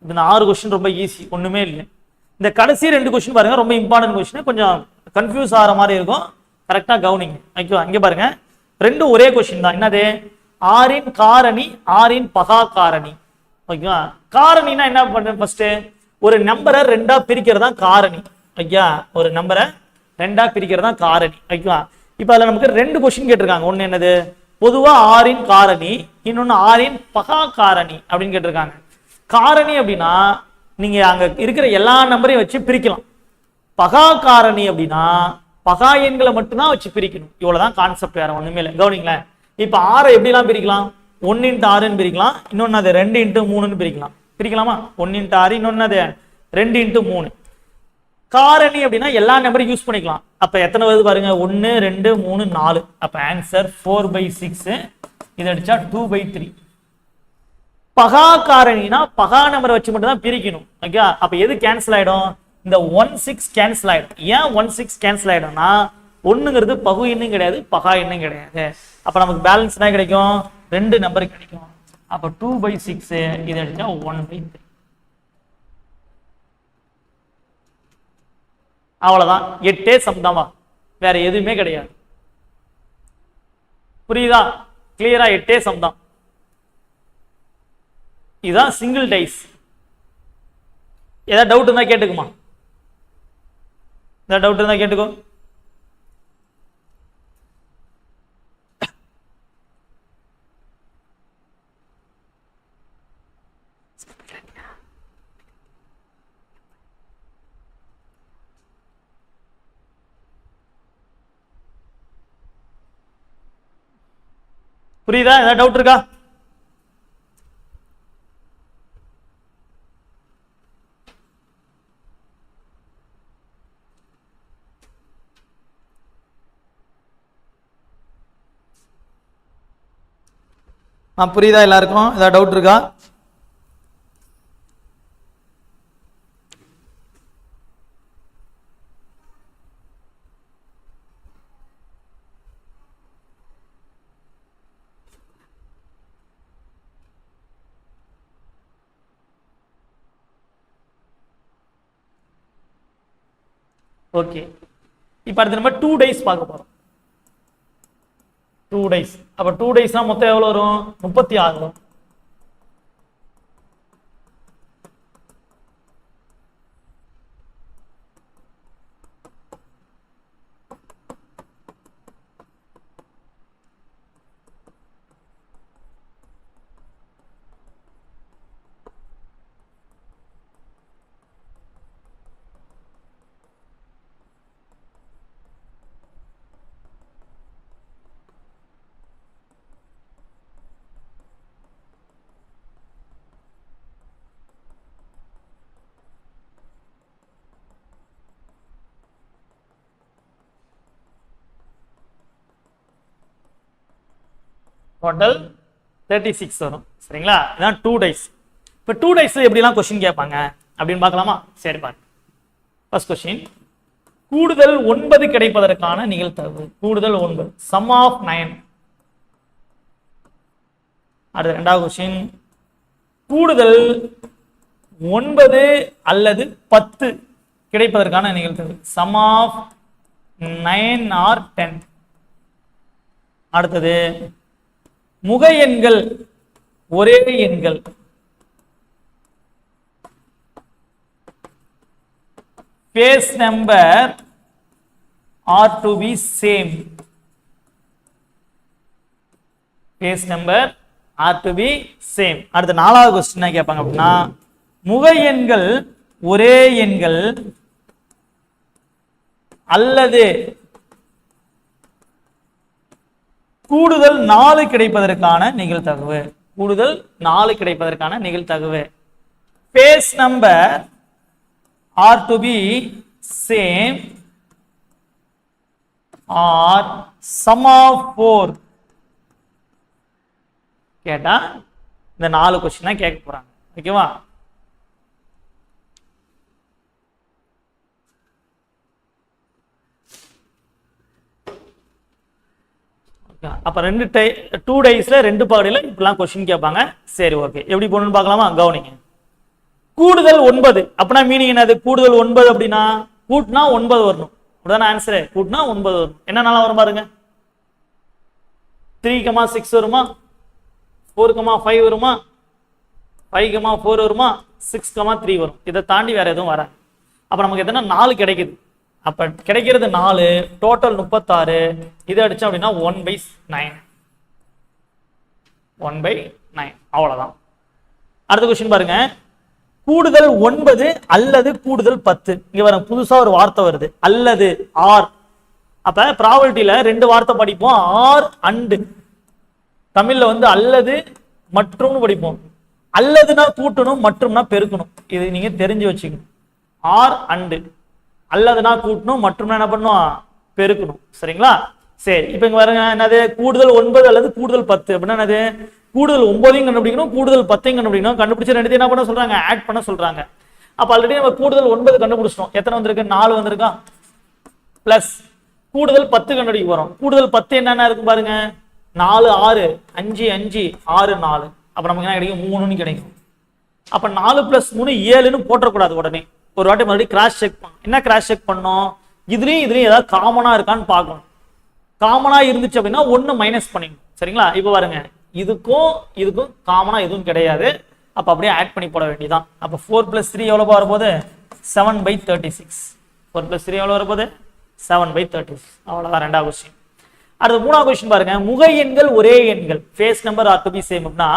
இந்த 6 கொஸ்டின் ரொம்ப ஈஸி, ஒண்ணுமே இல்லை. இந்த கடைசி 2 கொஸ்டின் பாருங்க, ரொம்ப இம்பார்ட்டன்ட் கொஸ்டின், கொஞ்சம் கன்ஃபியூஸ் ஆகிற மாதிரி இருக்கும். கரெக்டா கவனிங்க. ஓகேவா? இங்க பாருங்க, ரெண்டும் ஒரே கொஸ்டின் தான். என்னது? 6இன் காரணி, 6இன் பகா காரணி. ஓகேவா? காரணினா என்ன பண்றேன்? ஃபர்ஸ்ட் ஒரு நம்பரை 2ஆ பிரிக்கிறதா காரணி. ஓகேவா? ஒரு நம்பரை 2ஆ பிரிக்கிறதா காரணி. ஓகேவா? இப்போ அதுல நமக்கு 2 கொஸ்டின் கேட்டிருக்காங்க. ஒன்னு என்னது? பொதுவா 6இன் காரணி, இன்னொன்னு 6இன் பகா காரணி அப்படின்னு கேட்டிருக்காங்க. காரணி அப்படின்னா நீங்க அங்க இருக்கிற எல்லா நம்பரையும் வச்சு பிரிக்கலாம். பகா காரணி அப்படின்னா பகா எண்களை மட்டும்தான் வச்சு பிரிக்கணும். இவ்வளவுதான் கான்செப்ட், வேற ஒண்ணுமே இல்லை. கவனிங்களேன். இப்ப 6 எப்படிலாம் பிரிக்கலாம்? 1x6 பிரிக்கலாம், இன்னொன்னு அது 2x3 பிரிக்கலாம். பிரிக்கலாமா? 1x6, இன்னொன்னு அது 2x3. காரணி அப்படின்னா எல்லா நம்பரையும் யூஸ் பண்ணிக்கலாம். அப்ப எத்தனை வருது பாருங்க? 1, 2, 3, 4. அப்ப ஆன்சர் 4/6. இது அடிச்சா 2/3. பகா காரணினா பகா நம்பரை வச்சு மட்டும் தான் பிரிக்கணும். ஓகே? அப்ப எது கேன்சல் ஆயிடும்? இந்த 16 கேன்சல் ஆயிடும். ஏன் 16 கேன்சல் ஆயிடும்னா ஒண்ணுங்கிறது பகு எண்ணும் கிடையாது, பகா எண்ணும் கிடையாது. அப்ப நமக்கு பேலன்ஸ் என்ன கிடைக்கும்? 2 நம்பர் கிடைக்கும். அப்ப 2/6. இது அடிச்சா 1/3. அவ்வளவுதான். 8 சம் தான், வேற எதுவுமே கிடையாது. புரியுதா? கிளியரா? 8 சம் தான். இதுதான் சிங்கிள் டைஸ். ஏதாவது டவுட் இருந்தா கேட்டுக்குமா? ஏதாவது டவுட் இருந்தா கேட்டுக்கோ. புரியுதா? ஏதாவது டவுட் இருக்கா? புரியுதா எல்லாருக்கும்? ஏதாவது டவுட் இருக்கா? ஓகே. இப்ப அடுத்து நம்ம 2 டேஸ் பார்க்க போறோம். 2 டேஸ். அப்ப 2 டேஸ்னா மொத்தம் எவ்வளவு வரும்? 36 வரும். டோட்டல் 36 வரும். சரிங்களா? இதான் 2 டைஸ். இப்போ 2 டைஸ் எப்படிலாம் கொஸ்டின் கேட்பாங்க அப்படின்னு பார்க்கலாமா? சரி பாருங்க. ஃபர்ஸ்ட் கொஸ்டின், கூடுதல் 9 கிடைப்பதற்கான நிகழ்தகவு. கூடுதல் 9 சம் ஆஃப் 9. அடுத்த ரெண்டாவது கொஸ்டின், கூடுதல் 9 அல்லது 10 கிடைப்பதற்கான நிகழ்தகவு. Sum of 9 or 10. அடுத்தது, முக எண்கள் ஒரே எண்கள் face number are to be same. Face number are to be same. அடுத்த நாலாவது கொஸ்டின் என்ன கேட்பாங்க அப்படின்னா, முக எண்கள் ஒரே எண்கள் அல்லது கூடுதல் 4 கிடைப்பதற்கான நிகழ்தகவு. கூடுதல் 4 கிடைப்பதற்கான நிகழ்தகவு. Face number are to be same or sum of 4. கேட்டா இந்த 4 கொஸ்டின் கேட்க போறாங்க. ஓகேவா? அப்ப 2 டைஸ்ல 2 பகுதியில இப்படிலாம் கொஸ்டின் கேட்பாங்க. சரி, ஓகே. எப்படி போகணும்னு பார்க்கலாமா? கவனிங்க. கூடுதல் 9 அப்படின்னா மீனிங் என்னது? கூடுதல் 9 அப்படின்னா கூட்டினா 9 வரணும். அப்படிதானே ஆன்சரு? கூட்டினா 9 வரும். என்னென்னலாம் வரும் பாருங்க. 3,6 வருமா? 4,5 வருமா? 5,4 வருமா? 6,3 வரும். இதை தாண்டி வேற எதுவும் வராது. அப்ப நமக்கு எத்தனை? 4 கிடைக்குது. அப்ப கிடைக்கிறது 4, டோட்டல் 36. இதை அடிச்சோம் அப்படின்னா 1/9. 1/9 அவ்வளவுதான். அடுத்த கொஸ்டின் பாருங்க. கூடுதல் 9 அல்லது கூடுதல் 10. இங்க வர புதுசா ஒரு வார்த்தை வருது, அல்லது ஆர். அப்ப ப்ராபபிலிட்டியில 2 வார்த்தை படிப்போம், ஆர் அண்டு. தமிழ்ல வந்து அல்லது மற்றும் படிப்போம். அல்லதுனா கூட்டணும், மற்றும்னா பெருக்கணும். இது நீங்க தெரிஞ்சு வச்சுக்கணும். R and. அல்லதுனா கூட்டணும், மற்றும்னா என்ன பண்ணும்? பெருக்கணும். சரிங்களா? சரி, இப்ப இங்க பாருங்க. என்னது? கூடுதல் 9 அல்லது கூடுதல் 10 அப்படின்னா என்னது? கூடுதல் 9ஐயும் கண்டுபிடிக்கணும், கூடுதல் 10ஐயும் கண்டுபிடிக்கணும். கண்டுபிடிச்ச ரெண்டுத்தையும் என்ன பண்ண சொல்றாங்க? ஆட் பண்ண சொல்றாங்க. அப்ப ஆல்ரெடி நம்ம கூடுதல் 9 கண்டுபிடிச்சிட்டோம். எத்தனை வந்திருக்கு? 4 வந்திருக்கா? பிளஸ் கூடுதல் 10 கண்டுபிடிக்க போறோம். கூடுதல் 10 என்னென்ன இருக்கு பாருங்க. 4 6 5 5 6 4. அப்ப நமக்கு என்ன கிடைக்கும்? 3ன்னு கிடைக்கும். அப்ப 4 + 3 7ன்னு போட்டக்கூடாது. உடனே ஒரு வாட்டி மறுபடியும் கிராஸ் செக் பண்ணணும். என்ன கிராஸ் செக் பண்ணோம்? இதுலயும் ஏதாவது காமனா இருக்கான்னு பார்க்கணும். காமனா இருந்துச்சு அப்படின்னா 1 மைனஸ் பண்ணிடணும். சரிங்களா? இப்ப பாருங்க, இதுக்கும் இதுக்கும் காமனா எதுவும் கிடையாது. அப்ப அப்படியே ஆட் பண்ணி போட வேண்டியதான். அப்ப 4 + 3 எவ்வளவு வரும்போது? 7/36. 4 + 3 எவ்வளவு வரும்போது? 7/36. அவ்வளவுதான் ரெண்டாவது கொஸ்டின். அடுத்து மூணாவது கொஸ்டின் பாருங்க. முக எண்கள் ஒரே எண்கள் face number are to be same அப்படின்னா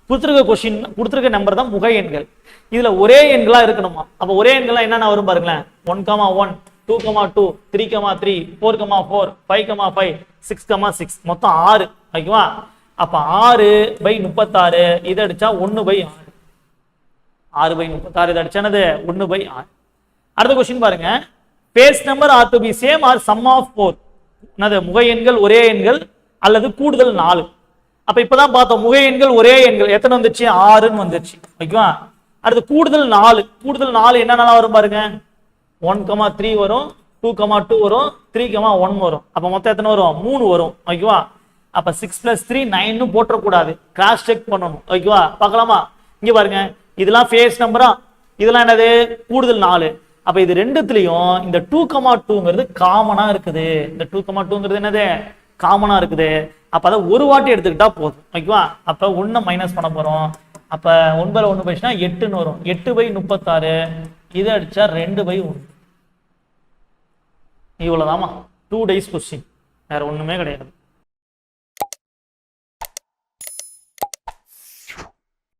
கொடுத்துருக்க கொஸ்டின் கொடுத்துருக்க நம்பர் தான் முக எண்கள். இதுல ஒரே எண்களா இருக்கணுமா? அப்ப ஒரே எண்களா என்னென்ன வரும் பாருங்களேன். 1,1 2,2 3,3 4,4 5,5 6,6 மொத்தம் 6. ஓகேவா? அப்ப 6/36 இதை அடிச்சா 1/6. 6/36 இதை அடிச்சா என்னது? 1/6. அடுத்த கொஸ்டின் பாருங்க. Face number are to be same or sum of 4. என்னது? முக எண்கள் ஒரே எண்கள் அல்லது கூடுதல் 4. அப்ப இப்பதான் பார்த்தோம் முக எண்கள் ஒரே எண்கள் எத்தனை வந்துச்சு? 6ன்னு வந்துச்சு. ஓகேவா? அடுத்து கூடுதல் 4. கூடுதல் 4 என்னென்னலாம் வரும் பாருங்க. 1,3 வரும், 2,2 வரும், 3,1 வரும். அப்ப மொத்தம் எத்தனை வரும்? 3 வரும். ஓகேவா? அப்ப 6 + 3 9ன்னு போட்டக்கூடாது. கிராஸ் செக் பண்ணணும். ஓகேவா? பார்க்கலாமா? இங்க பாருங்க, இதெல்லாம் ஃபேஸ் நம்பரா, இதெல்லாம் என்னது? கூடுதல் 4. அப்ப இது ரெண்டுத்துலயும் இந்த 2,2ங்கிறது காமனா இருக்குது. இந்த 2,2ங்கிறது என்னது? காமனா இருக்குது. அப்ப அதை ஒரு வாட்டி எடுத்துக்கிட்டா போதும். ஓகேவா? அப்ப 1 மைனஸ் பண்ண போறோம். அப்ப 9/1 போயிடுச்சுன்னா 8ன்னு வரும். 8/36 இதை அடிச்சா 2/1. இவ்வளவுதாமா 2 days கொஸ்டின், வேற ஒண்ணுமே கிடையாது.